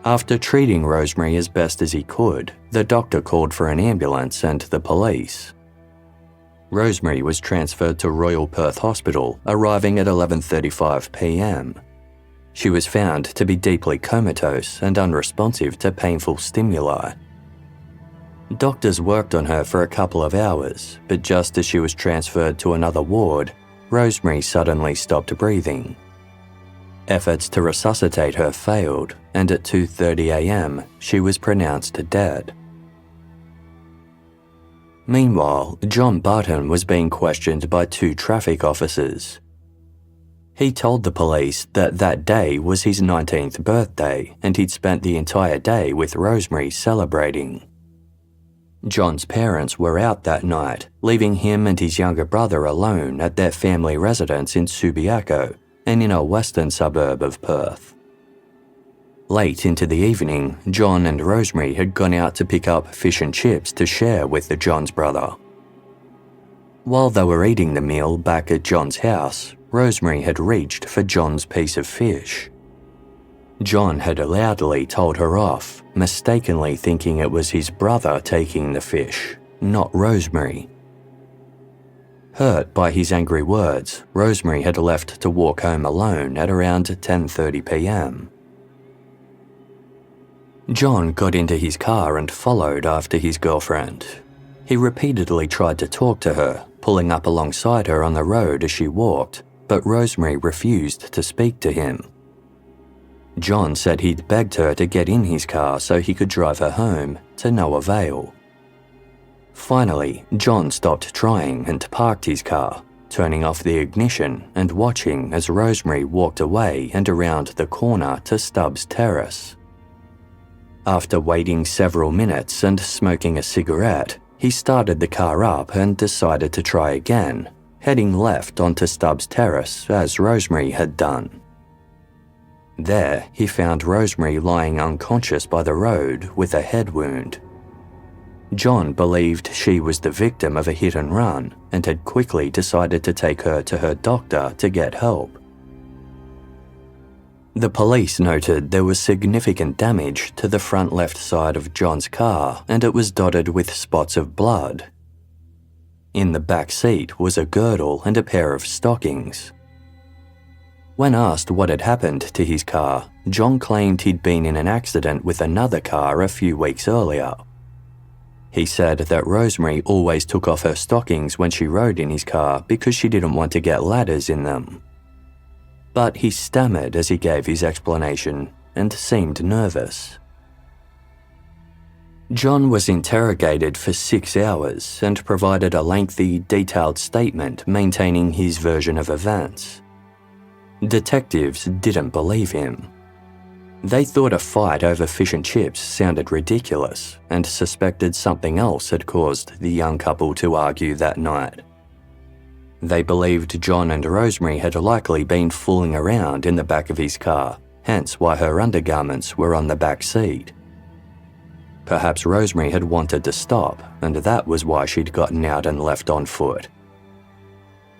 After treating Rosemary as best as he could, the doctor called for an ambulance and the police. Rosemary was transferred to Royal Perth Hospital, arriving at 11:35 p.m. She was found to be deeply comatose and unresponsive to painful stimuli. Doctors worked on her for a couple of hours, but just as she was transferred to another ward, Rosemary suddenly stopped breathing. Efforts to resuscitate her failed, and at 2:30 a.m. she was pronounced dead. Meanwhile, John Button was being questioned by 2 traffic officers. He told the police that that day was his 19th birthday and he'd spent the entire day with Rosemary celebrating. John's parents were out that night, leaving him and his younger brother alone at their family residence in Subiaco, an inner western suburb of Perth. Late into the evening, John and Rosemary had gone out to pick up fish and chips to share with John's brother. While they were eating the meal back at John's house, Rosemary had reached for John's piece of fish. John had loudly told her off, mistakenly thinking it was his brother taking the fish, not Rosemary. Hurt by his angry words, Rosemary had left to walk home alone at around 10:30 p.m. John got into his car and followed after his girlfriend. He repeatedly tried to talk to her, pulling up alongside her on the road as she walked, but Rosemary refused to speak to him. John said he'd begged her to get in his car so he could drive her home, to no avail. Finally, John stopped trying and parked his car, turning off the ignition and watching as Rosemary walked away and around the corner to Stubbs Terrace. After waiting several minutes and smoking a cigarette, he started the car up and decided to try again, heading left onto Stubbs Terrace as Rosemary had done. There, he found Rosemary lying unconscious by the road with a head wound. John believed she was the victim of a hit and run and had quickly decided to take her to her doctor to get help. The police noted there was significant damage to the front left side of John's car and it was dotted with spots of blood. In the back seat was a girdle and a pair of stockings. When asked what had happened to his car, John claimed he'd been in an accident with another car a few weeks earlier. He said that Rosemary always took off her stockings when she rode in his car because she didn't want to get ladders in them. But he stammered as he gave his explanation and seemed nervous. John was interrogated for 6 hours and provided a lengthy, detailed statement maintaining his version of events. Detectives didn't believe him. They thought a fight over fish and chips sounded ridiculous and suspected something else had caused the young couple to argue that night. They believed John and Rosemary had likely been fooling around in the back of his car, hence why her undergarments were on the back seat. Perhaps Rosemary had wanted to stop, and that was why she'd gotten out and left on foot.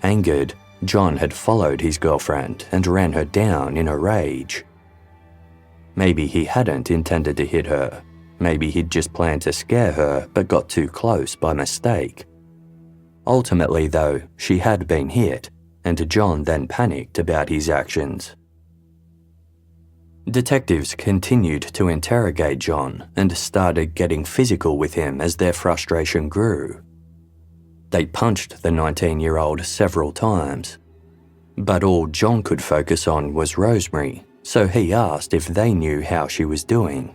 Angered, John had followed his girlfriend and ran her down in a rage. Maybe he hadn't intended to hit her. Maybe he'd just planned to scare her but got too close by mistake. Ultimately, though, she had been hit, and John then panicked about his actions. Detectives continued to interrogate John and started getting physical with him as their frustration grew. They punched the 19-year-old several times, but all John could focus on was Rosemary, so he asked if they knew how she was doing.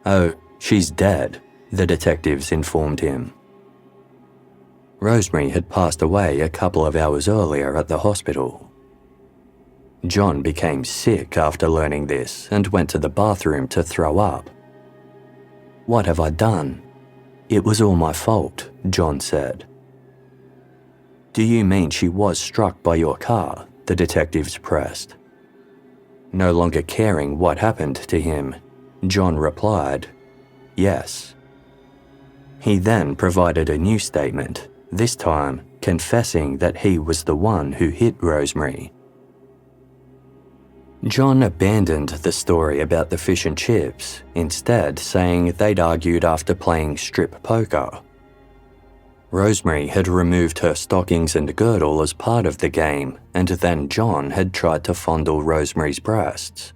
"Oh, she's dead," the detectives informed him. Rosemary had passed away a couple of hours earlier at the hospital. John became sick after learning this and went to the bathroom to throw up. "What have I done? It was all my fault," John said. "Do you mean she was struck by your car?" the detectives pressed. No longer caring what happened to him, John replied, "Yes." He then provided a new statement, this time confessing that he was the one who hit Rosemary. John abandoned the story about the fish and chips, instead saying they'd argued after playing strip poker. Rosemary had removed her stockings and girdle as part of the game, and then John had tried to fondle Rosemary's breasts.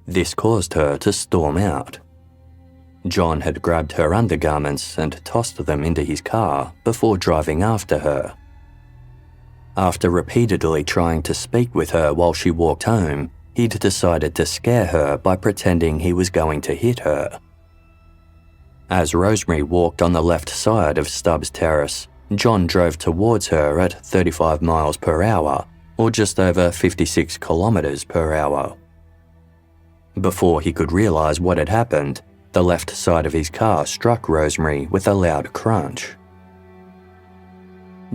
This caused her to storm out. John had grabbed her undergarments and tossed them into his car before driving after her. After repeatedly trying to speak with her while she walked home, he'd decided to scare her by pretending he was going to hit her. As Rosemary walked on the left side of Stubbs Terrace, John drove towards her at 35 miles per hour, or just over 56 kilometers per hour. Before he could realize what had happened, the left side of his car struck Rosemary with a loud crunch.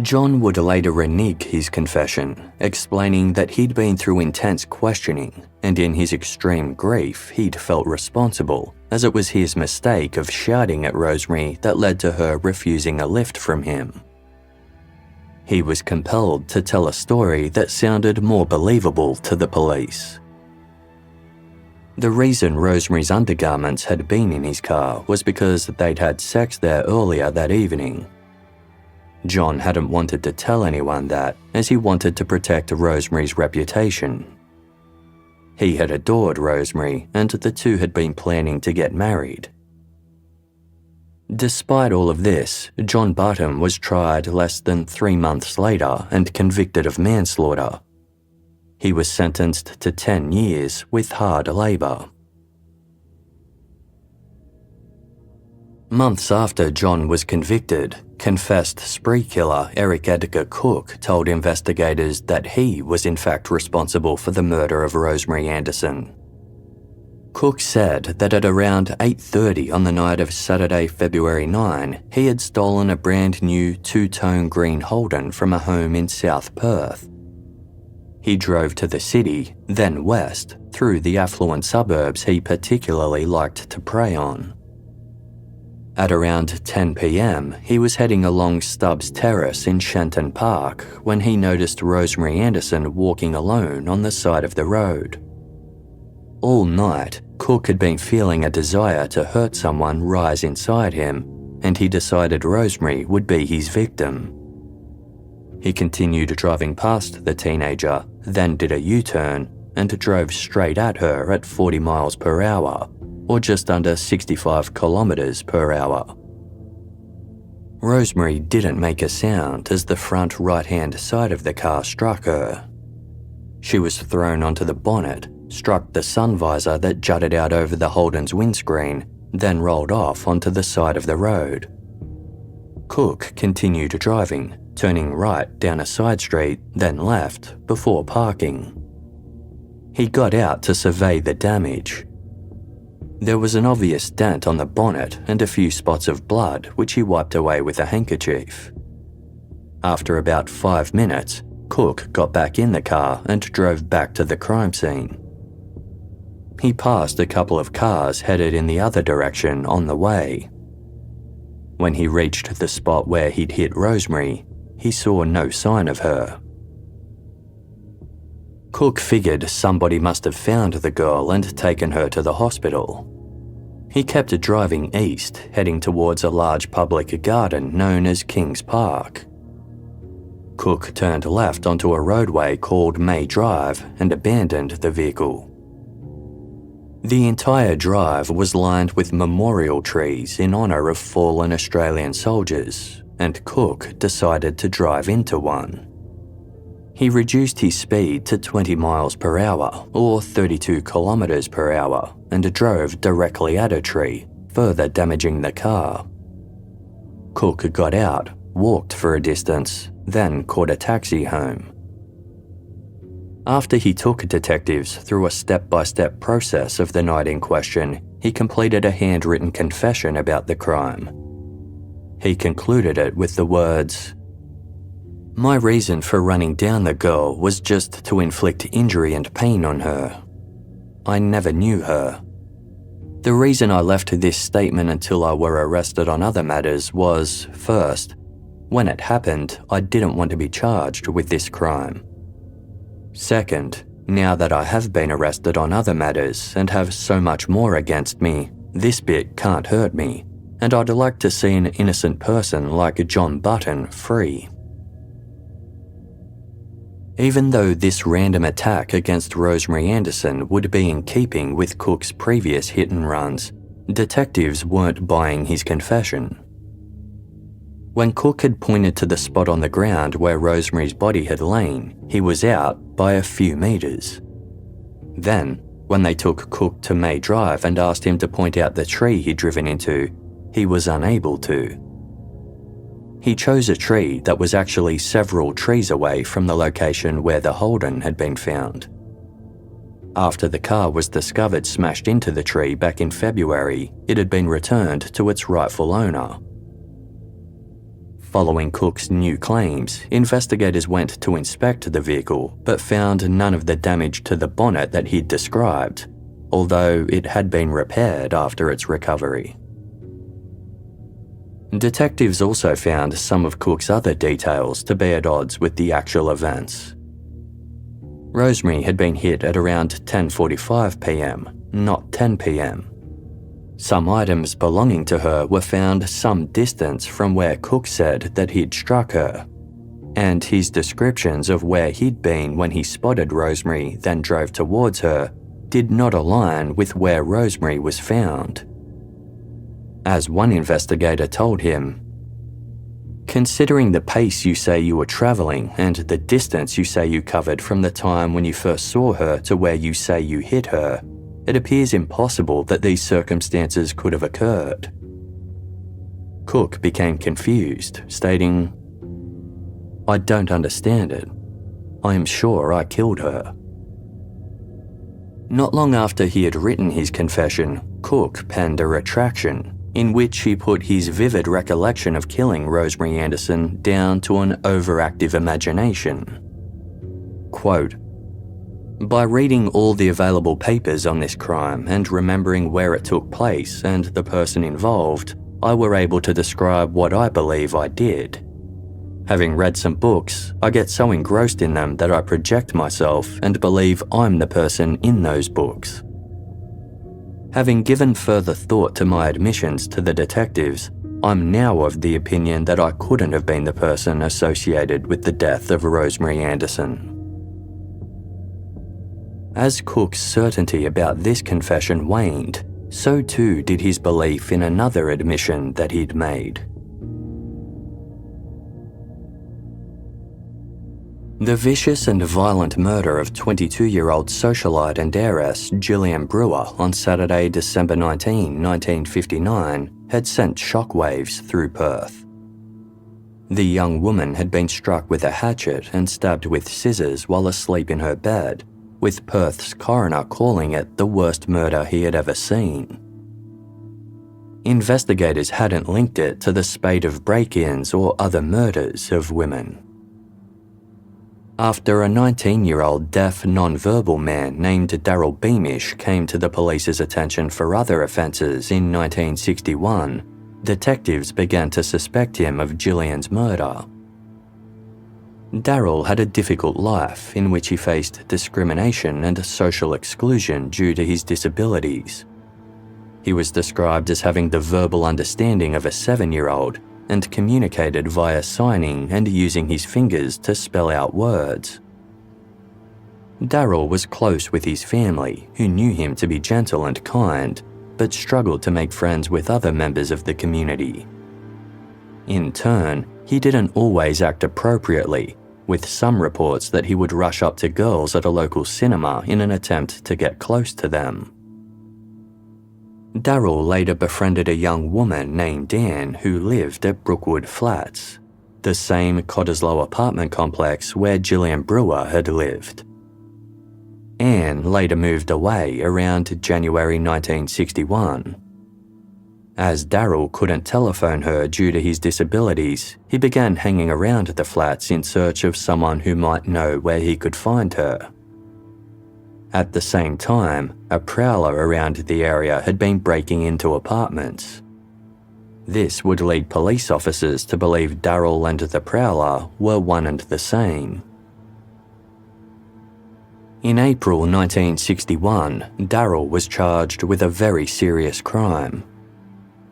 John would later renege his confession, explaining that he'd been through intense questioning, and in his extreme grief he'd felt responsible, as it was his mistake of shouting at Rosemary that led to her refusing a lift from him. He was compelled to tell a story that sounded more believable to the police. The reason Rosemary's undergarments had been in his car was because they'd had sex there earlier that evening. John hadn't wanted to tell anyone that, as he wanted to protect Rosemary's reputation. He had adored Rosemary, and the two had been planning to get married. Despite all of this, John Barton was tried less than 3 months later and convicted of manslaughter. He was sentenced to 10 years with hard labour. Months after John was convicted, confessed spree killer Eric Edgar Cooke told investigators that he was in fact responsible for the murder of Rosemary Anderson. Cooke said that at around 8:30 on the night of Saturday, February 9, he had stolen a brand new two-tone green Holden from a home in South Perth. He drove to the city, then west, through the affluent suburbs he particularly liked to prey on. At around 10 p.m, he was heading along Stubbs Terrace in Shenton Park when he noticed Rosemary Anderson walking alone on the side of the road. All night, Cooke had been feeling a desire to hurt someone rise inside him, and he decided Rosemary would be his victim. He continued driving past the teenager, then did a U-turn and drove straight at her at 40 miles per hour, or just under 65 kilometers per hour. Rosemary didn't make a sound as the front right-hand side of the car struck her. She was thrown onto the bonnet, struck the sun visor that jutted out over the Holden's windscreen, then rolled off onto the side of the road. Cooke continued driving, turning right down a side street, then left, before parking. He got out to survey the damage. There was an obvious dent on the bonnet and a few spots of blood which he wiped away with a handkerchief. After about 5 minutes, Cooke got back in the car and drove back to the crime scene. He passed a couple of cars headed in the other direction on the way. When he reached the spot where he'd hit Rosemary, he saw no sign of her. Cooke figured somebody must have found the girl and taken her to the hospital. He kept driving east, heading towards a large public garden known as Kings Park. Cooke turned left onto a roadway called May Drive and abandoned the vehicle. The entire drive was lined with memorial trees in honour of fallen Australian soldiers, and Cooke decided to drive into one. He reduced his speed to 20 miles per hour, or 32 kilometres per hour, and drove directly at a tree, further damaging the car. Cooke got out, walked for a distance, then caught a taxi home. After he took detectives through a step-by-step process of the night in question, he completed a handwritten confession about the crime. He concluded it with the words, "My reason for running down the girl was just to inflict injury and pain on her. I never knew her. The reason I left this statement until I were arrested on other matters was, first, when it happened, I didn't want to be charged with this crime. Second, now that I have been arrested on other matters and have so much more against me, this bit can't hurt me, and I'd like to see an innocent person like John Button free." Even though this random attack against Rosemary Anderson would be in keeping with Cooke's previous hit-and-runs, detectives weren't buying his confession. When Cooke had pointed to the spot on the ground where Rosemary's body had lain, he was out by a few metres. Then, when they took Cooke to May Drive and asked him to point out the tree he'd driven into, he was unable to. He chose a tree that was actually several trees away from the location where the Holden had been found. After the car was discovered smashed into the tree back in February, it had been returned to its rightful owner. Following Cooke's new claims, investigators went to inspect the vehicle but found none of the damage to the bonnet that he'd described, although it had been repaired after its recovery. Detectives also found some of Cooke's other details to be at odds with the actual events. Rosemary had been hit at around 10:45 p.m, not 10 p.m. Some items belonging to her were found some distance from where Cooke said that he'd struck her, and his descriptions of where he'd been when he spotted Rosemary then drove towards her did not align with where Rosemary was found. As one investigator told him, "Considering the pace you say you were travelling and the distance you say you covered from the time when you first saw her to where you say you hit her, it appears impossible that these circumstances could have occurred." Cooke became confused, stating, "I don't understand it. I am sure I killed her." Not long after he had written his confession, Cooke penned a retraction, in which he put his vivid recollection of killing Rosemary Anderson down to an overactive imagination. Quote, "By reading all the available papers on this crime and remembering where it took place and the person involved, I were able to describe what I believe I did. Having read some books, I get so engrossed in them that I project myself and believe I'm the person in those books. Having given further thought to my admissions to the detectives, I'm now of the opinion that I couldn't have been the person associated with the death of Rosemary Anderson." As Cooke's certainty about this confession waned, so too did his belief in another admission that he'd made. The vicious and violent murder of 22-year-old socialite and heiress Gillian Brewer on Saturday, December 19, 1959, had sent shockwaves through Perth. The young woman had been struck with a hatchet and stabbed with scissors while asleep in her bed, with Perth's coroner calling it the worst murder he had ever seen. Investigators hadn't linked it to the spate of break-ins or other murders of women. After a 19-year-old deaf, non-verbal man named Daryl Beamish came to the police's attention for other offences in 1961, detectives began to suspect him of Gillian's murder. Daryl had a difficult life in which he faced discrimination and social exclusion due to his disabilities. He was described as having the verbal understanding of a 7-year-old and communicated via signing and using his fingers to spell out words. Daryl was close with his family, who knew him to be gentle and kind, but struggled to make friends with other members of the community. In turn, he didn't always act appropriately, with some reports that he would rush up to girls at a local cinema in an attempt to get close to them. Daryl later befriended a young woman named Anne who lived at Brookwood Flats, the same Cottesloe apartment complex where Gillian Brewer had lived. Anne later moved away around January 1961. As Daryl couldn't telephone her due to his disabilities, he began hanging around the flats in search of someone who might know where he could find her. At the same time, a prowler around the area had been breaking into apartments. This would lead police officers to believe Daryl and the prowler were one and the same. In April 1961, Daryl was charged with a very serious crime.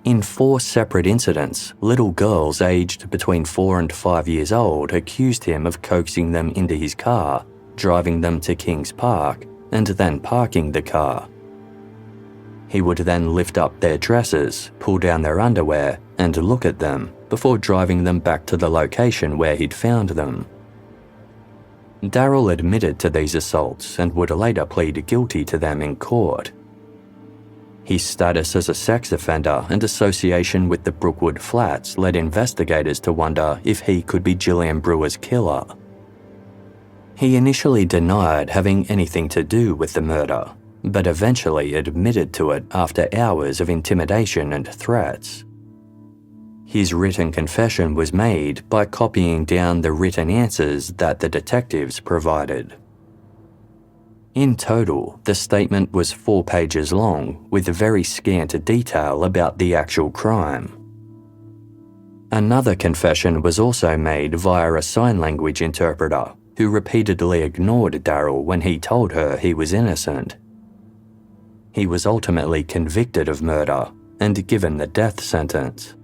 In 4 separate incidents, little girls aged between 4 and 5 years old accused him of coaxing them into his car, driving them to Kings Park, and then parking the car. He would then lift up their dresses, pull down their underwear, and look at them before driving them back to the location where he'd found them. Daryl admitted to these assaults and would later plead guilty to them in court. His status as a sex offender and association with the Brookwood Flats led investigators to wonder if he could be Gillian Brewer's killer. He initially denied having anything to do with the murder, but eventually admitted to it after hours of intimidation and threats. His written confession was made by copying down the written answers that the detectives provided. In total, the statement was 4 pages long, with very scant detail about the actual crime. Another confession was also made via a sign language interpreter, who repeatedly ignored Daryl when he told her he was innocent. He was ultimately convicted of murder and given the death sentence.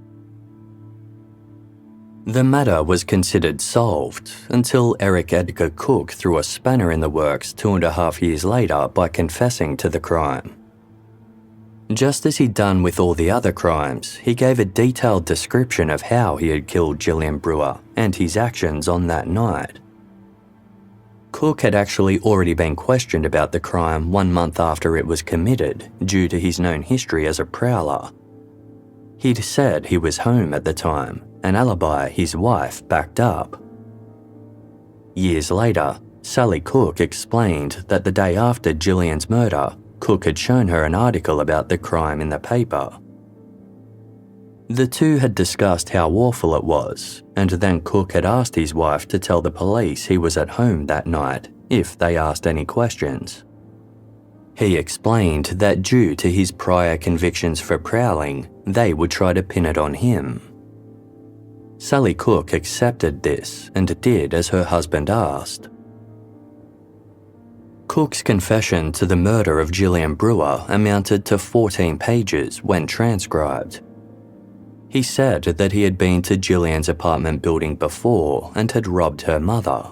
The matter was considered solved until Eric Edgar Cooke threw a spanner in the works 2.5 years later by confessing to the crime. Just as he'd done with all the other crimes, he gave a detailed description of how he had killed Gillian Brewer and his actions on that night. Cooke had actually already been questioned about the crime 1 month after it was committed due to his known history as a prowler. He'd said he was home at the time, an alibi his wife backed up. Years later, Sally Cooke explained that the day after Gillian's murder, Cooke had shown her an article about the crime in the paper. The two had discussed how awful it was, and then Cooke had asked his wife to tell the police he was at home that night if they asked any questions. He explained that due to his prior convictions for prowling, they would try to pin it on him. Sally Cooke accepted this and did as her husband asked. Cooke's confession to the murder of Gillian Brewer amounted to 14 pages when transcribed. He said that he had been to Gillian's apartment building before and had robbed her mother.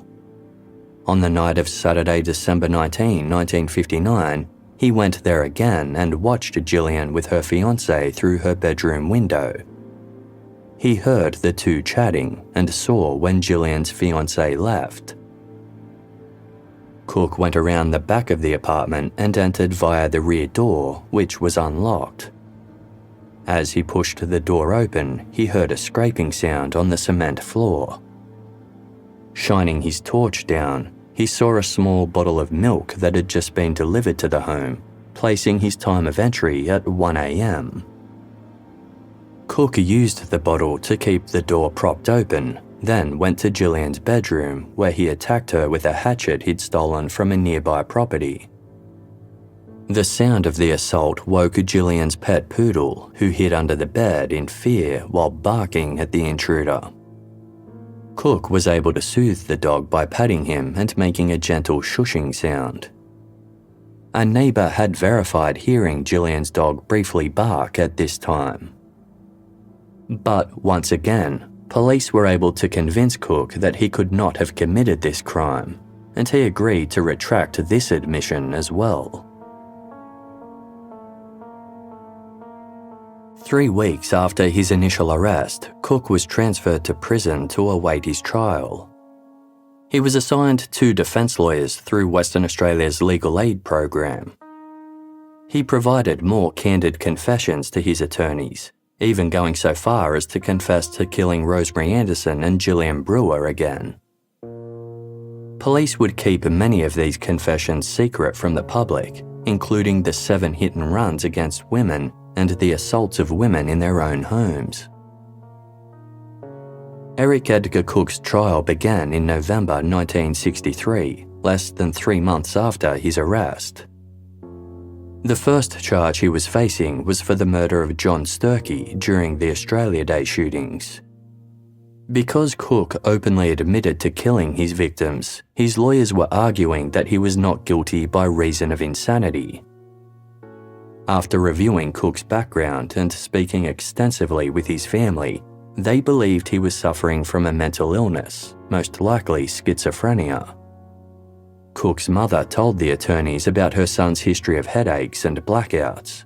On the night of Saturday, December 19, 1959, he went there again and watched Gillian with her fiancé through her bedroom window. He heard the two chatting and saw when Gillian's fiancé left. Cooke went around the back of the apartment and entered via the rear door, which was unlocked. As he pushed the door open, he heard a scraping sound on the cement floor. Shining his torch down, he saw a small bottle of milk that had just been delivered to the home, placing his time of entry at 1 a.m. Cooke used the bottle to keep the door propped open, then went to Gillian's bedroom where he attacked her with a hatchet he'd stolen from a nearby property. The sound of the assault woke Gillian's pet poodle, who hid under the bed in fear while barking at the intruder. Cooke was able to soothe the dog by patting him and making a gentle shushing sound. A neighbour had verified hearing Gillian's dog briefly bark at this time. But once again, police were able to convince Cooke that he could not have committed this crime, and he agreed to retract this admission as well. 3 weeks after his initial arrest, Cooke was transferred to prison to await his trial. He was assigned 2 defence lawyers through Western Australia's legal aid program. He provided more candid confessions to his attorneys, even going so far as to confess to killing Rosemary Anderson and Gillian Brewer again. Police would keep many of these confessions secret from the public, including the 7 hit-and-runs against women and the assaults of women in their own homes. Eric Edgar Cooke's trial began in November 1963, less than 3 months after his arrest. The first charge he was facing was for the murder of John Sturkey during the Australia Day shootings. Because Cooke openly admitted to killing his victims, his lawyers were arguing that he was not guilty by reason of insanity. After reviewing Cooke's background and speaking extensively with his family, they believed he was suffering from a mental illness, most likely schizophrenia. Cooke's mother told the attorneys about her son's history of headaches and blackouts.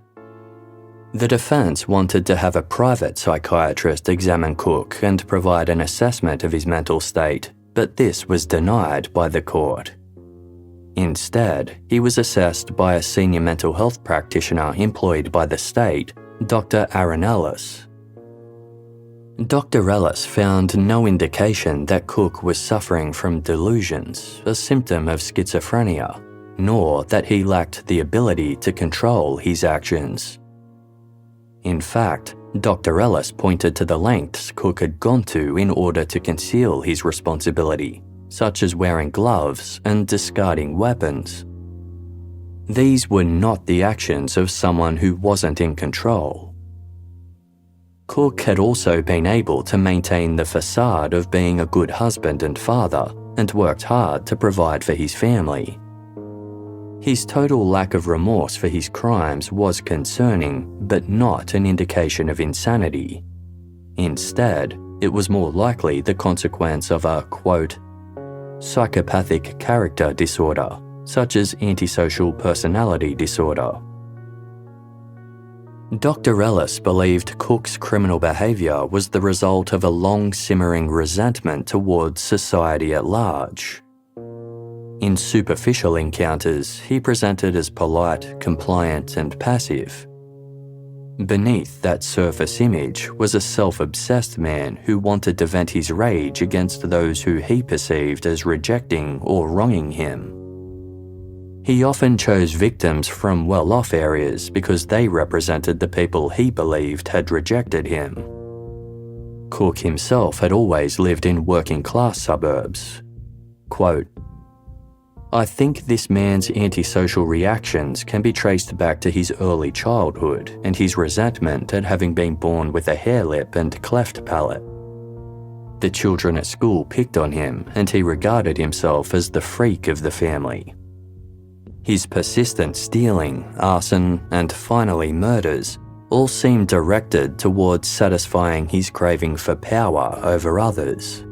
The defence wanted to have a private psychiatrist examine Cooke and provide an assessment of his mental state, but this was denied by the court. Instead, he was assessed by a senior mental health practitioner employed by the state, Dr. Aaron Ellis. Dr. Ellis found no indication that Cooke was suffering from delusions, a symptom of schizophrenia, nor that he lacked the ability to control his actions. In fact, Dr. Ellis pointed to the lengths Cooke had gone to in order to conceal his responsibility, such as wearing gloves and discarding weapons. These were not the actions of someone who wasn't in control. Cooke had also been able to maintain the facade of being a good husband and father, and worked hard to provide for his family. His total lack of remorse for his crimes was concerning, but not an indication of insanity. Instead, it was more likely the consequence of a, quote, psychopathic character disorder, such as antisocial personality disorder. Dr. Ellis believed Cooke's criminal behaviour was the result of a long-simmering resentment towards society at large. In superficial encounters, he presented as polite, compliant, and passive. Beneath that surface image was a self-obsessed man who wanted to vent his rage against those who he perceived as rejecting or wronging him. He often chose victims from well-off areas because they represented the people he believed had rejected him. Cooke himself had always lived in working-class suburbs. Quote, I think this man's antisocial reactions can be traced back to his early childhood and his resentment at having been born with a hair lip and cleft palate. The children at school picked on him and he regarded himself as the freak of the family. His persistent stealing, arson, and finally murders all seemed directed towards satisfying his craving for power over others.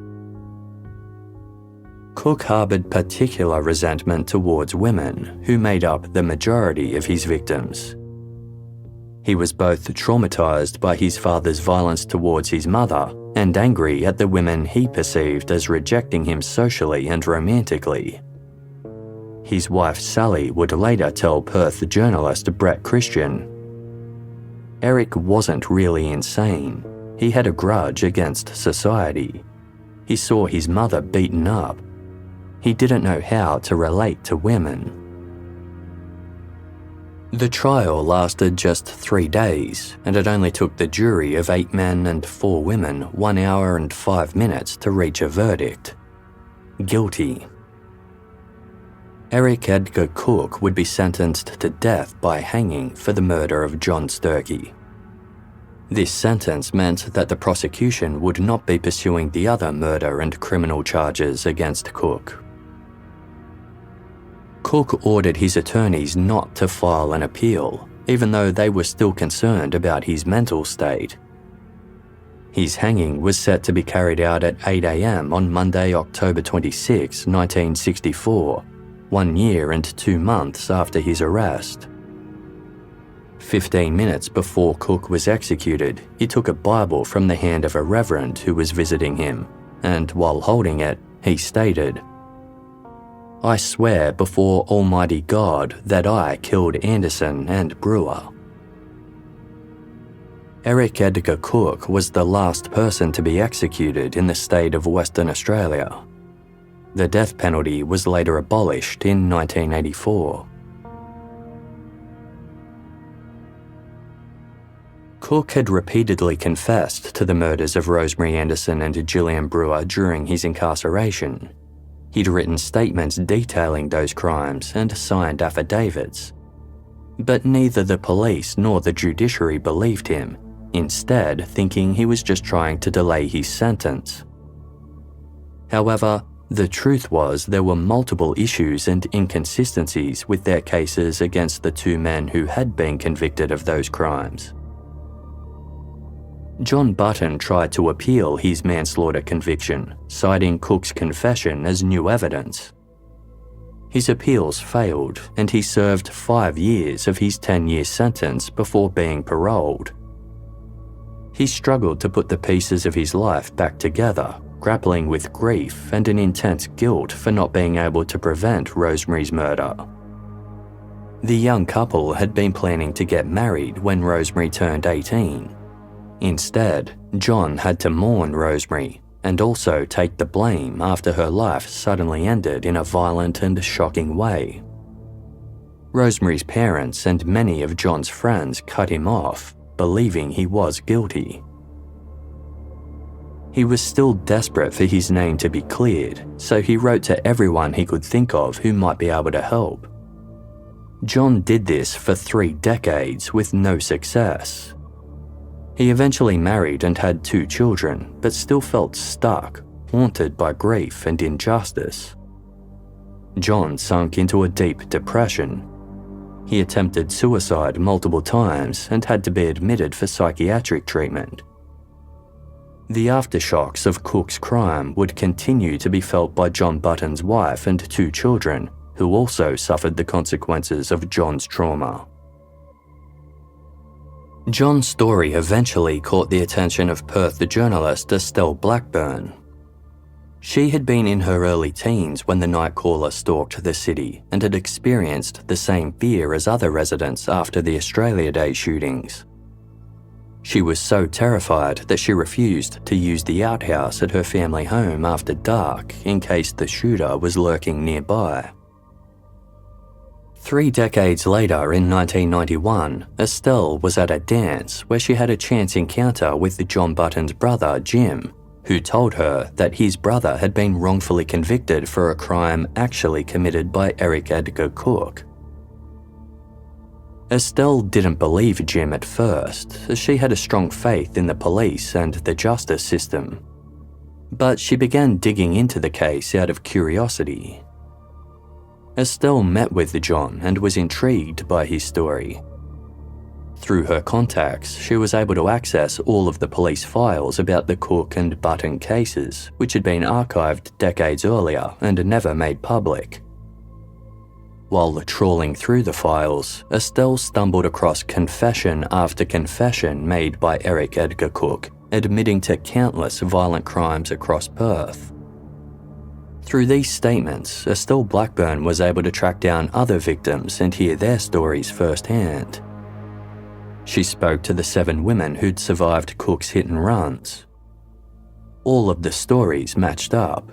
Cooke harboured particular resentment towards women, who made up the majority of his victims. He was both traumatised by his father's violence towards his mother and angry at the women he perceived as rejecting him socially and romantically. His wife Sally would later tell Perth journalist Brett Christian, Eric wasn't really insane. He had a grudge against society. He saw his mother beaten up. He didn't know how to relate to women. The trial lasted just 3 days, and it only took the jury of 8 men and 4 women 1 hour and 5 minutes to reach a verdict. Guilty. Eric Edgar Cooke would be sentenced to death by hanging for the murder of John Sturkey. This sentence meant that the prosecution would not be pursuing the other murder and criminal charges against Cooke. Cooke ordered his attorneys not to file an appeal, even though they were still concerned about his mental state. His hanging was set to be carried out at 8 a.m. on Monday, October 26, 1964, 1 year and 2 months after his arrest. 15 minutes before Cooke was executed, he took a Bible from the hand of a reverend who was visiting him, and while holding it, he stated, "I swear before Almighty God that I killed Anderson and Brewer." Eric Edgar Cooke was the last person to be executed in the state of Western Australia. The death penalty was later abolished in 1984. Cooke had repeatedly confessed to the murders of Rosemary Anderson and Gillian Brewer during his incarceration. He'd written statements detailing those crimes and signed affidavits. But neither the police nor the judiciary believed him, instead thinking he was just trying to delay his sentence. However, the truth was there were multiple issues and inconsistencies with their cases against the two men who had been convicted of those crimes. John Button tried to appeal his manslaughter conviction, citing Cooke's confession as new evidence. His appeals failed, and he served 5 years of his 10-year sentence before being paroled. He struggled to put the pieces of his life back together, grappling with grief and an intense guilt for not being able to prevent Rosemary's murder. The young couple had been planning to get married when Rosemary turned 18. Instead, John had to mourn Rosemary and also take the blame after her life suddenly ended in a violent and shocking way. Rosemary's parents and many of John's friends cut him off, believing he was guilty. He was still desperate for his name to be cleared, so he wrote to everyone he could think of who might be able to help. John did this for 3 decades with no success. He eventually married and had 2 children, but still felt stuck, haunted by grief and injustice. John sunk into a deep depression. He attempted suicide multiple times and had to be admitted for psychiatric treatment. The aftershocks of Cooke's crime would continue to be felt by John Button's wife and 2 children, who also suffered the consequences of John's trauma. John's story eventually caught the attention of Perth journalist Estelle Blackburn. She had been in her early teens when the night caller stalked the city and had experienced the same fear as other residents after the Australia Day shootings. She was so terrified that she refused to use the outhouse at her family home after dark in case the shooter was lurking nearby. 3 decades later, in 1991, Estelle was at a dance where she had a chance encounter with John Button's brother, Jim, who told her that his brother had been wrongfully convicted for a crime actually committed by Eric Edgar Cooke. Estelle didn't believe Jim at first, as she had a strong faith in the police and the justice system. But she began digging into the case out of curiosity. Estelle met with John and was intrigued by his story. Through her contacts, she was able to access all of the police files about the Cooke and Button cases, which had been archived decades earlier and never made public. While trawling through the files, Estelle stumbled across confession after confession made by Eric Edgar Cooke, admitting to countless violent crimes across Perth. Through these statements, Estelle Blackburn was able to track down other victims and hear their stories firsthand. She spoke to the 7 women who'd survived Cooke's hit and runs. All of the stories matched up.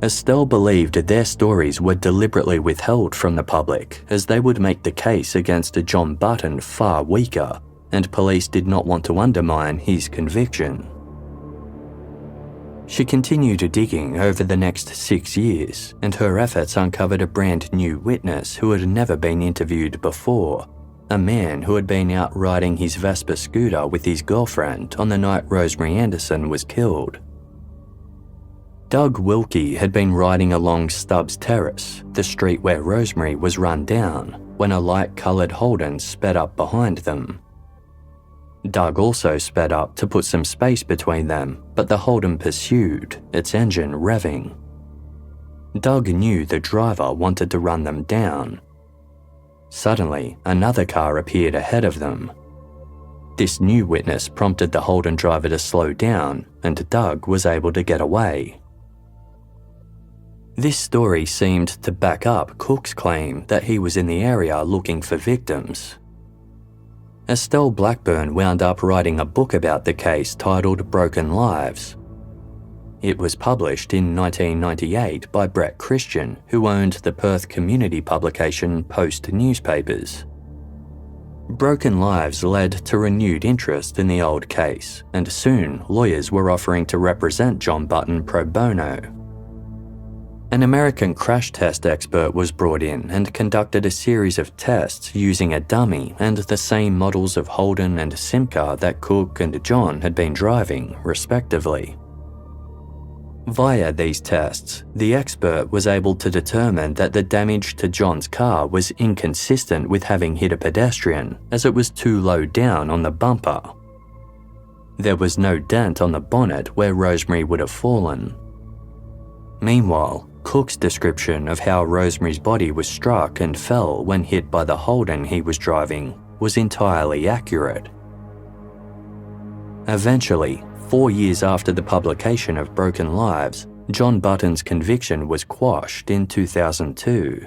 Estelle believed their stories were deliberately withheld from the public, as they would make the case against John Button far weaker, and police did not want to undermine his conviction. She continued digging over the next 6 years, and her efforts uncovered a brand new witness who had never been interviewed before, a man who had been out riding his Vespa scooter with his girlfriend on the night Rosemary Anderson was killed. Doug Wilkie had been riding along Stubbs Terrace, the street where Rosemary was run down, when a light-coloured Holden sped up behind them. Doug also sped up to put some space between them, but the Holden pursued, its engine revving. Doug knew the driver wanted to run them down. Suddenly, another car appeared ahead of them. This new witness prompted the Holden driver to slow down, and Doug was able to get away. This story seemed to back up Cooke's claim that he was in the area looking for victims. Estelle Blackburn wound up writing a book about the case titled Broken Lives. It was published in 1998 by Brett Christian, who owned the Perth community publication Post Newspapers. Broken Lives led to renewed interest in the old case, and soon lawyers were offering to represent John Button pro bono. An American crash test expert was brought in and conducted a series of tests using a dummy and the same models of Holden and Simca that Cooke and John had been driving, respectively. Via these tests, the expert was able to determine that the damage to John's car was inconsistent with having hit a pedestrian, as it was too low down on the bumper. There was no dent on the bonnet where Rosemary would have fallen. Meanwhile, Cooke's description of how Rosemary's body was struck and fell when hit by the Holden he was driving was entirely accurate. Eventually, 4 years after the publication of Broken Lives, John Button's conviction was quashed in 2002.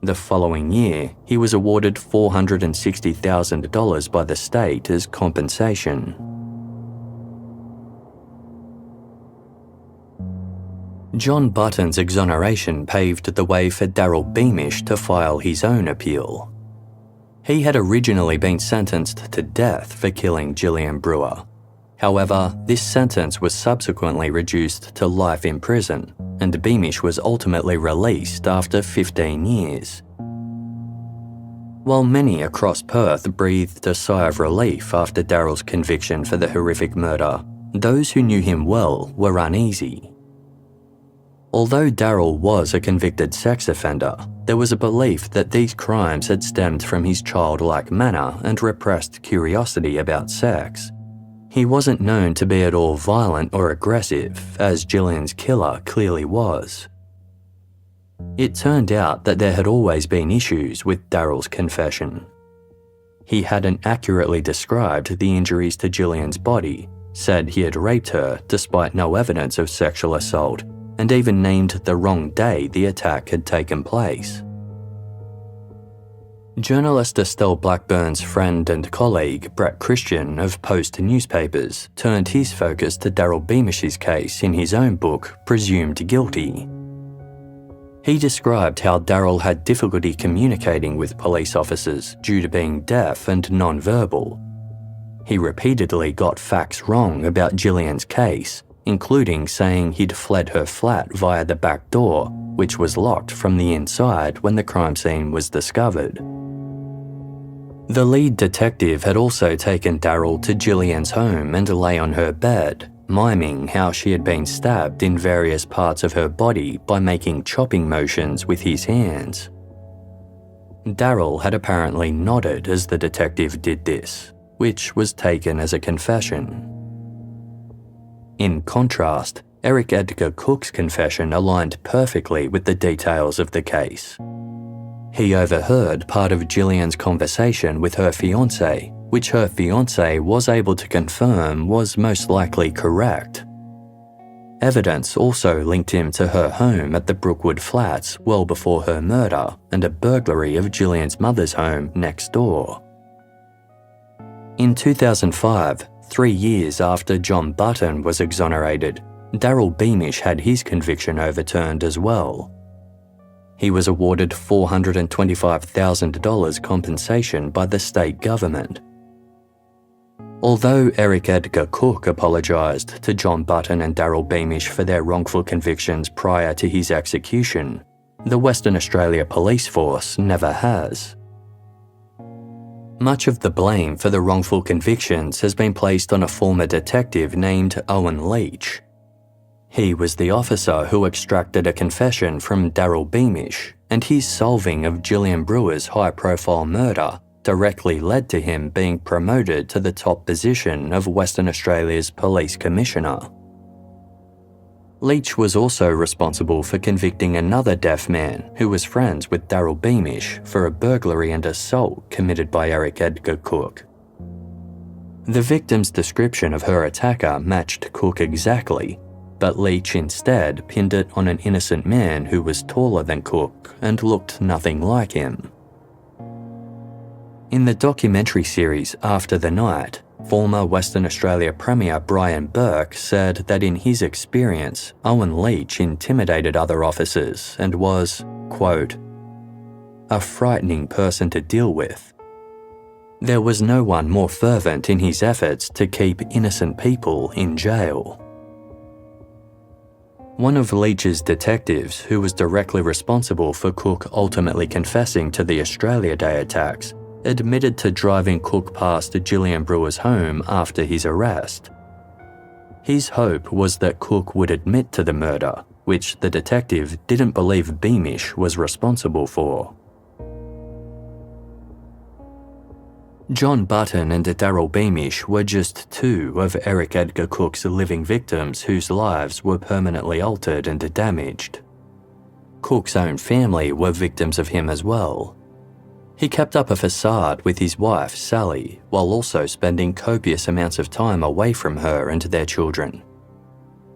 The following year, he was awarded $460,000 by the state as compensation. John Button's exoneration paved the way for Daryl Beamish to file his own appeal. He had originally been sentenced to death for killing Gillian Brewer. However, this sentence was subsequently reduced to life in prison, and Beamish was ultimately released after 15 years. While many across Perth breathed a sigh of relief after Daryl's conviction for the horrific murder, those who knew him well were uneasy. Although Daryl was a convicted sex offender, there was a belief that these crimes had stemmed from his childlike manner and repressed curiosity about sex. He wasn't known to be at all violent or aggressive, as Gillian's killer clearly was. It turned out that there had always been issues with Daryl's confession. He hadn't accurately described the injuries to Gillian's body, said he had raped her despite no evidence of sexual assault, and even named the wrong day the attack had taken place. Journalist Estelle Blackburn's friend and colleague Brett Christian of Post Newspapers turned his focus to Daryl Beamish's case in his own book, Presumed Guilty. He described how Daryl had difficulty communicating with police officers due to being deaf and non-verbal. He repeatedly got facts wrong about Gillian's case, including saying he'd fled her flat via the back door, which was locked from the inside when the crime scene was discovered. The lead detective had also taken Daryl to Gillian's home and lay on her bed, miming how she had been stabbed in various parts of her body by making chopping motions with his hands. Daryl had apparently nodded as the detective did this, which was taken as a confession. In contrast, Eric Edgar Cooke's confession aligned perfectly with the details of the case. He overheard part of Gillian's conversation with her fiancé, which her fiancé was able to confirm was most likely correct. Evidence also linked him to her home at the Brookwood Flats well before her murder and a burglary of Gillian's mother's home next door. In 2005, 3 years after John Button was exonerated, Daryl Beamish had his conviction overturned as well. He was awarded $425,000 compensation by the state government. Although Eric Edgar Cooke apologised to John Button and Daryl Beamish for their wrongful convictions prior to his execution, the Western Australia Police Force never has. Much of the blame for the wrongful convictions has been placed on a former detective named Owen Leach. He was the officer who extracted a confession from Daryl Beamish, and his solving of Gillian Brewer's high-profile murder directly led to him being promoted to the top position of Western Australia's Police Commissioner. Leach was also responsible for convicting another deaf man who was friends with Daryl Beamish for a burglary and assault committed by Eric Edgar Cooke. The victim's description of her attacker matched Cooke exactly, but Leach instead pinned it on an innocent man who was taller than Cooke and looked nothing like him. In the documentary series After the Night, former Western Australia Premier Brian Burke said that in his experience, Owen Leach intimidated other officers and was, quote, a frightening person to deal with. There was no one more fervent in his efforts to keep innocent people in jail. One of Leach's detectives, who was directly responsible for Cooke ultimately confessing to the Australia Day attacks, admitted to driving Cooke past Gillian Brewer's home after his arrest. His hope was that Cooke would admit to the murder, which the detective didn't believe Beamish was responsible for. John Button and Daryl Beamish were just two of Eric Edgar Cooke's living victims whose lives were permanently altered and damaged. Cooke's own family were victims of him as well. He kept up a facade with his wife, Sally, while also spending copious amounts of time away from her and their children.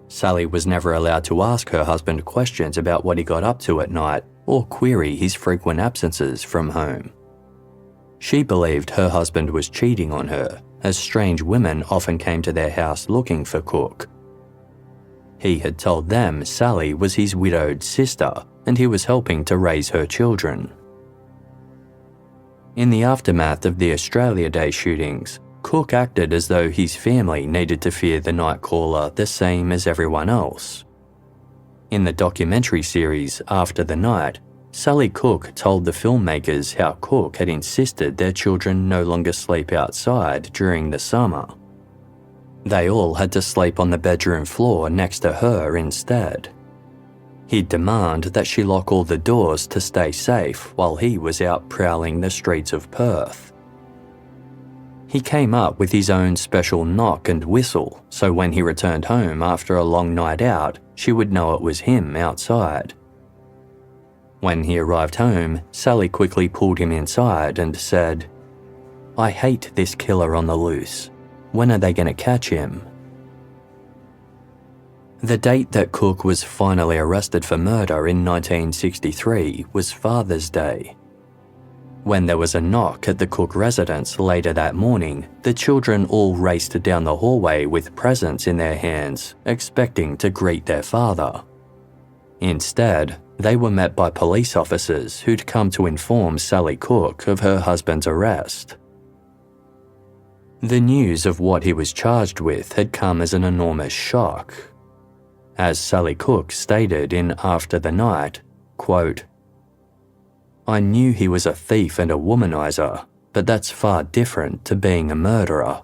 Sally was never allowed to ask her husband questions about what he got up to at night or query his frequent absences from home. She believed her husband was cheating on her, as strange women often came to their house looking for Cooke. He had told them Sally was his widowed sister and he was helping to raise her children. In the aftermath of the Australia Day shootings, Cooke acted as though his family needed to fear the night caller the same as everyone else. In the documentary series After the Night, Sally Cooke told the filmmakers how Cooke had insisted their children no longer sleep outside during the summer. They all had to sleep on the bedroom floor next to her instead. He'd demand that she lock all the doors to stay safe while he was out prowling the streets of Perth. He came up with his own special knock and whistle, so when he returned home after a long night out, she would know it was him outside. When he arrived home, Sally quickly pulled him inside and said, "I hate this killer on the loose. When are they going to catch him?" The date that Cooke was finally arrested for murder in 1963 was Father's Day. When there was a knock at the Cooke residence later that morning, the children all raced down the hallway with presents in their hands, expecting to greet their father. Instead, they were met by police officers who'd come to inform Sally Cooke of her husband's arrest. The news of what he was charged with had come as an enormous shock. As Sally Cooke stated in After the Night, quote, "I knew he was a thief and a womanizer, but that's far different to being a murderer."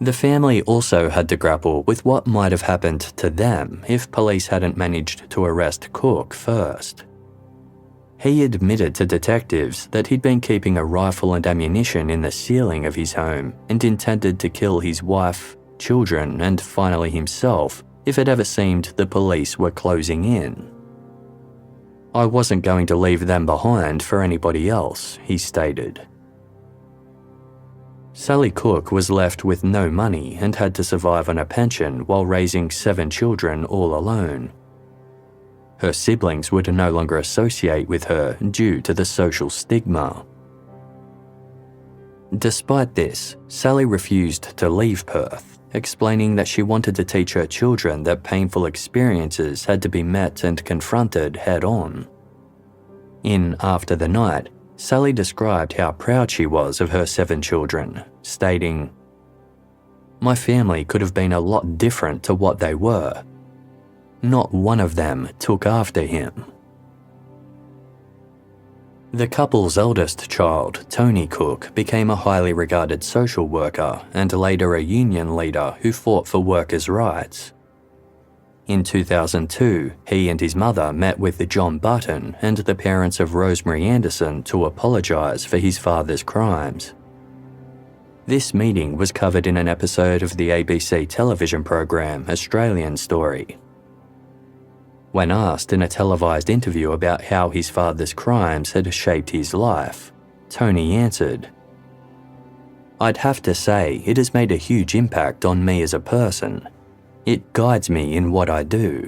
The family also had to grapple with what might have happened to them if police hadn't managed to arrest Cooke first. He admitted to detectives that he'd been keeping a rifle and ammunition in the ceiling of his home and intended to kill his wife, children, and finally himself if it ever seemed the police were closing in. "I wasn't going to leave them behind for anybody else," he stated. Sally Cooke was left with no money and had to survive on a pension while raising 7 children all alone. Her siblings would no longer associate with her due to the social stigma. Despite this, Sally refused to leave Perth, explaining that she wanted to teach her children that painful experiences had to be met and confronted head-on. In After the Night, Sally described how proud she was of her 7 children, stating, "My family could have been a lot different to what they were. Not one of them took after him." The couple's eldest child, Tony Cooke, became a highly regarded social worker and later a union leader who fought for workers' rights. In 2002, he and his mother met with John Button and the parents of Rosemary Anderson to apologise for his father's crimes. This meeting was covered in an episode of the ABC television program Australian Story. When asked in a televised interview about how his father's crimes had shaped his life, Tony answered, "I'd have to say it has made a huge impact on me as a person. It guides me in what I do.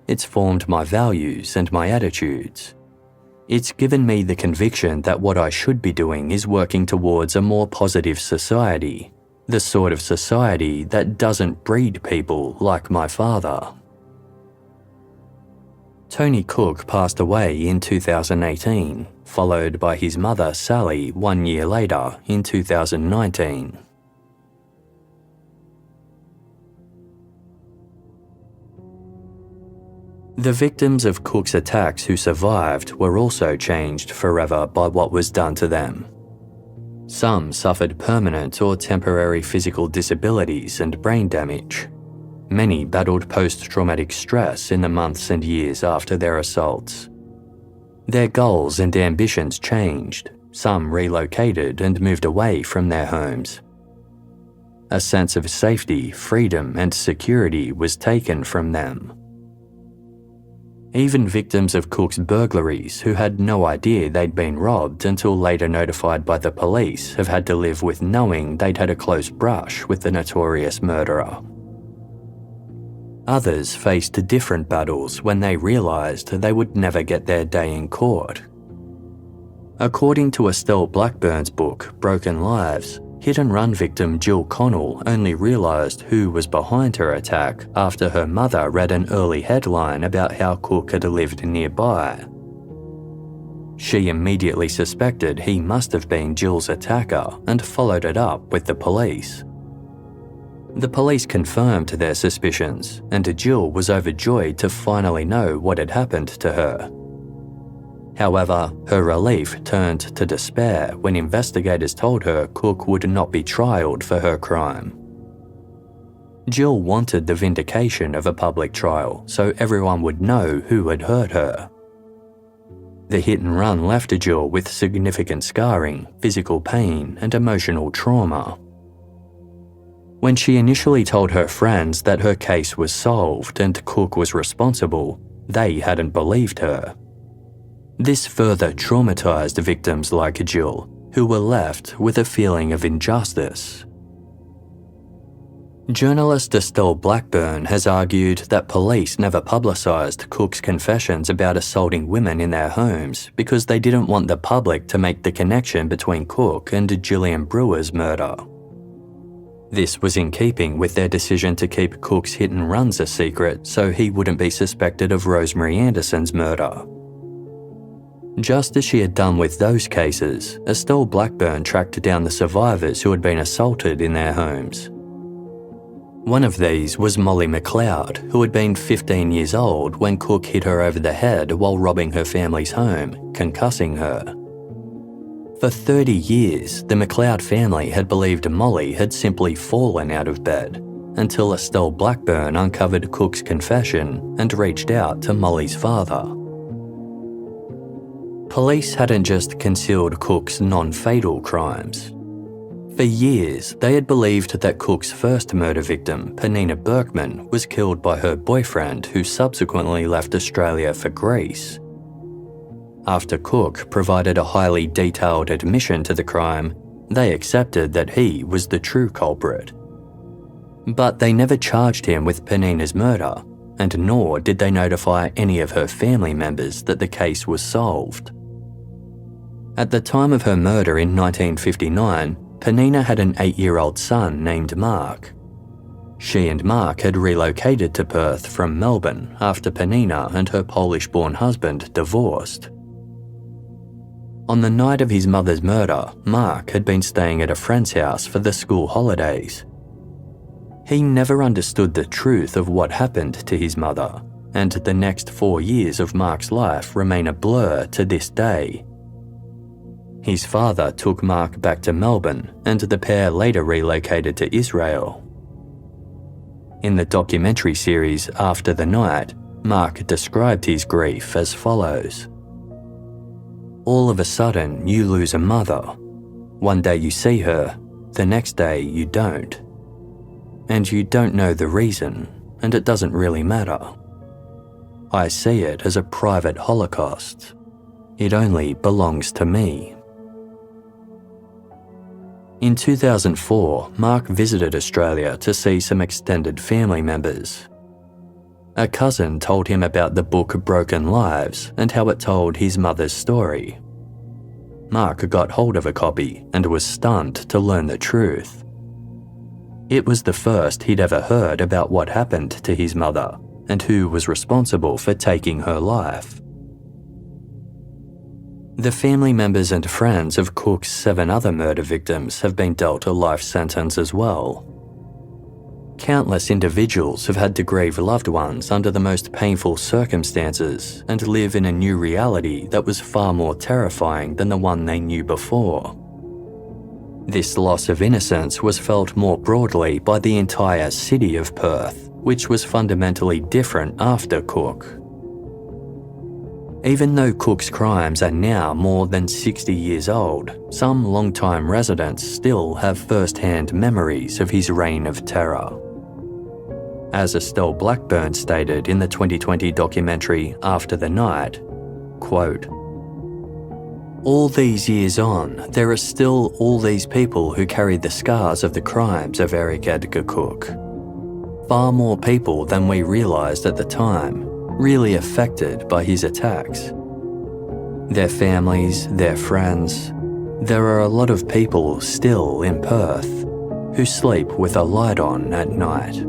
It's formed my values and my attitudes. It's given me the conviction that what I should be doing is working towards a more positive society, the sort of society that doesn't breed people like my father." Tony Cooke passed away in 2018, followed by his mother Sally 1 year later in 2019. The victims of Cooke's attacks who survived were also changed forever by what was done to them. Some suffered permanent or temporary physical disabilities and brain damage. Many battled post-traumatic stress in the months and years after their assaults. Their goals and ambitions changed. Some relocated and moved away from their homes. A sense of safety, freedom, and security was taken from them. Even victims of Cooke's burglaries who had no idea they'd been robbed until later notified by the police have had to live with knowing they'd had a close brush with the notorious murderer. Others faced different battles when they realised they would never get their day in court. According to Estelle Blackburn's book, Broken Lives, hit-and-run victim Jill Connell only realised who was behind her attack after her mother read an early headline about how Cooke had lived nearby. She immediately suspected he must have been Jill's attacker and followed it up with the police. The police confirmed their suspicions, and Jill was overjoyed to finally know what had happened to her. However, her relief turned to despair when investigators told her Cooke would not be trialled for her crime. Jill wanted the vindication of a public trial so everyone would know who had hurt her. The hit and run left Jill with significant scarring, physical pain, and emotional trauma. When she initially told her friends that her case was solved and Cooke was responsible, they hadn't believed her. This further traumatised victims like Jill, who were left with a feeling of injustice. Journalist Estelle Blackburn has argued that police never publicised Cooke's confessions about assaulting women in their homes because they didn't want the public to make the connection between Cooke and Gillian Brewer's murder. This was in keeping with their decision to keep Cooke's hit-and-runs a secret so he wouldn't be suspected of Rosemary Anderson's murder. Just as she had done with those cases, Estelle Blackburn tracked down the survivors who had been assaulted in their homes. One of these was Molly McLeod, who had been 15 years old when Cooke hit her over the head while robbing her family's home, concussing her. For 30 years, the McLeod family had believed Molly had simply fallen out of bed, until Estelle Blackburn uncovered Cooke's confession and reached out to Molly's father. Police hadn't just concealed Cooke's non-fatal crimes. For years, they had believed that Cooke's first murder victim, Penina Berkman, was killed by her boyfriend, who subsequently left Australia for Greece. After Cooke provided a highly detailed admission to the crime, they accepted that he was the true culprit. But they never charged him with Penina's murder, and nor did they notify any of her family members that the case was solved. At the time of her murder in 1959, Penina had an 8-year-old son named Mark. She and Mark had relocated to Perth from Melbourne after Penina and her Polish-born husband divorced. On the night of his mother's murder, Mark had been staying at a friend's house for the school holidays. He never understood the truth of what happened to his mother, and the next 4 years of Mark's life remain a blur to this day. His father took Mark back to Melbourne, and the pair later relocated to Israel. In the documentary series After the Night, Mark described his grief as follows. "All of a sudden, you lose a mother. One day you see her, the next day you don't. And you don't know the reason, and it doesn't really matter. I see it as a private holocaust. It only belongs to me." In 2004, Mark visited Australia to see some extended family members. A cousin told him about the book Broken Lives and how it told his mother's story. Mark got hold of a copy and was stunned to learn the truth. It was the first he'd ever heard about what happened to his mother and who was responsible for taking her life. The family members and friends of Cooke's 7 other murder victims have been dealt a life sentence as well. Countless individuals have had to grieve loved ones under the most painful circumstances and live in a new reality that was far more terrifying than the one they knew before. This loss of innocence was felt more broadly by the entire city of Perth, which was fundamentally different after Cooke. Even though Cooke's crimes are now more than 60 years old, some long-time residents still have first-hand memories of his reign of terror. As Estelle Blackburn stated in the 2020 documentary After the Night, quote, "All these years on, there are still all these people who carry the scars of the crimes of Eric Edgar Cooke. Far more people than we realised at the time, really affected by his attacks. Their families, their friends. There are a lot of people still in Perth who sleep with a light on at night."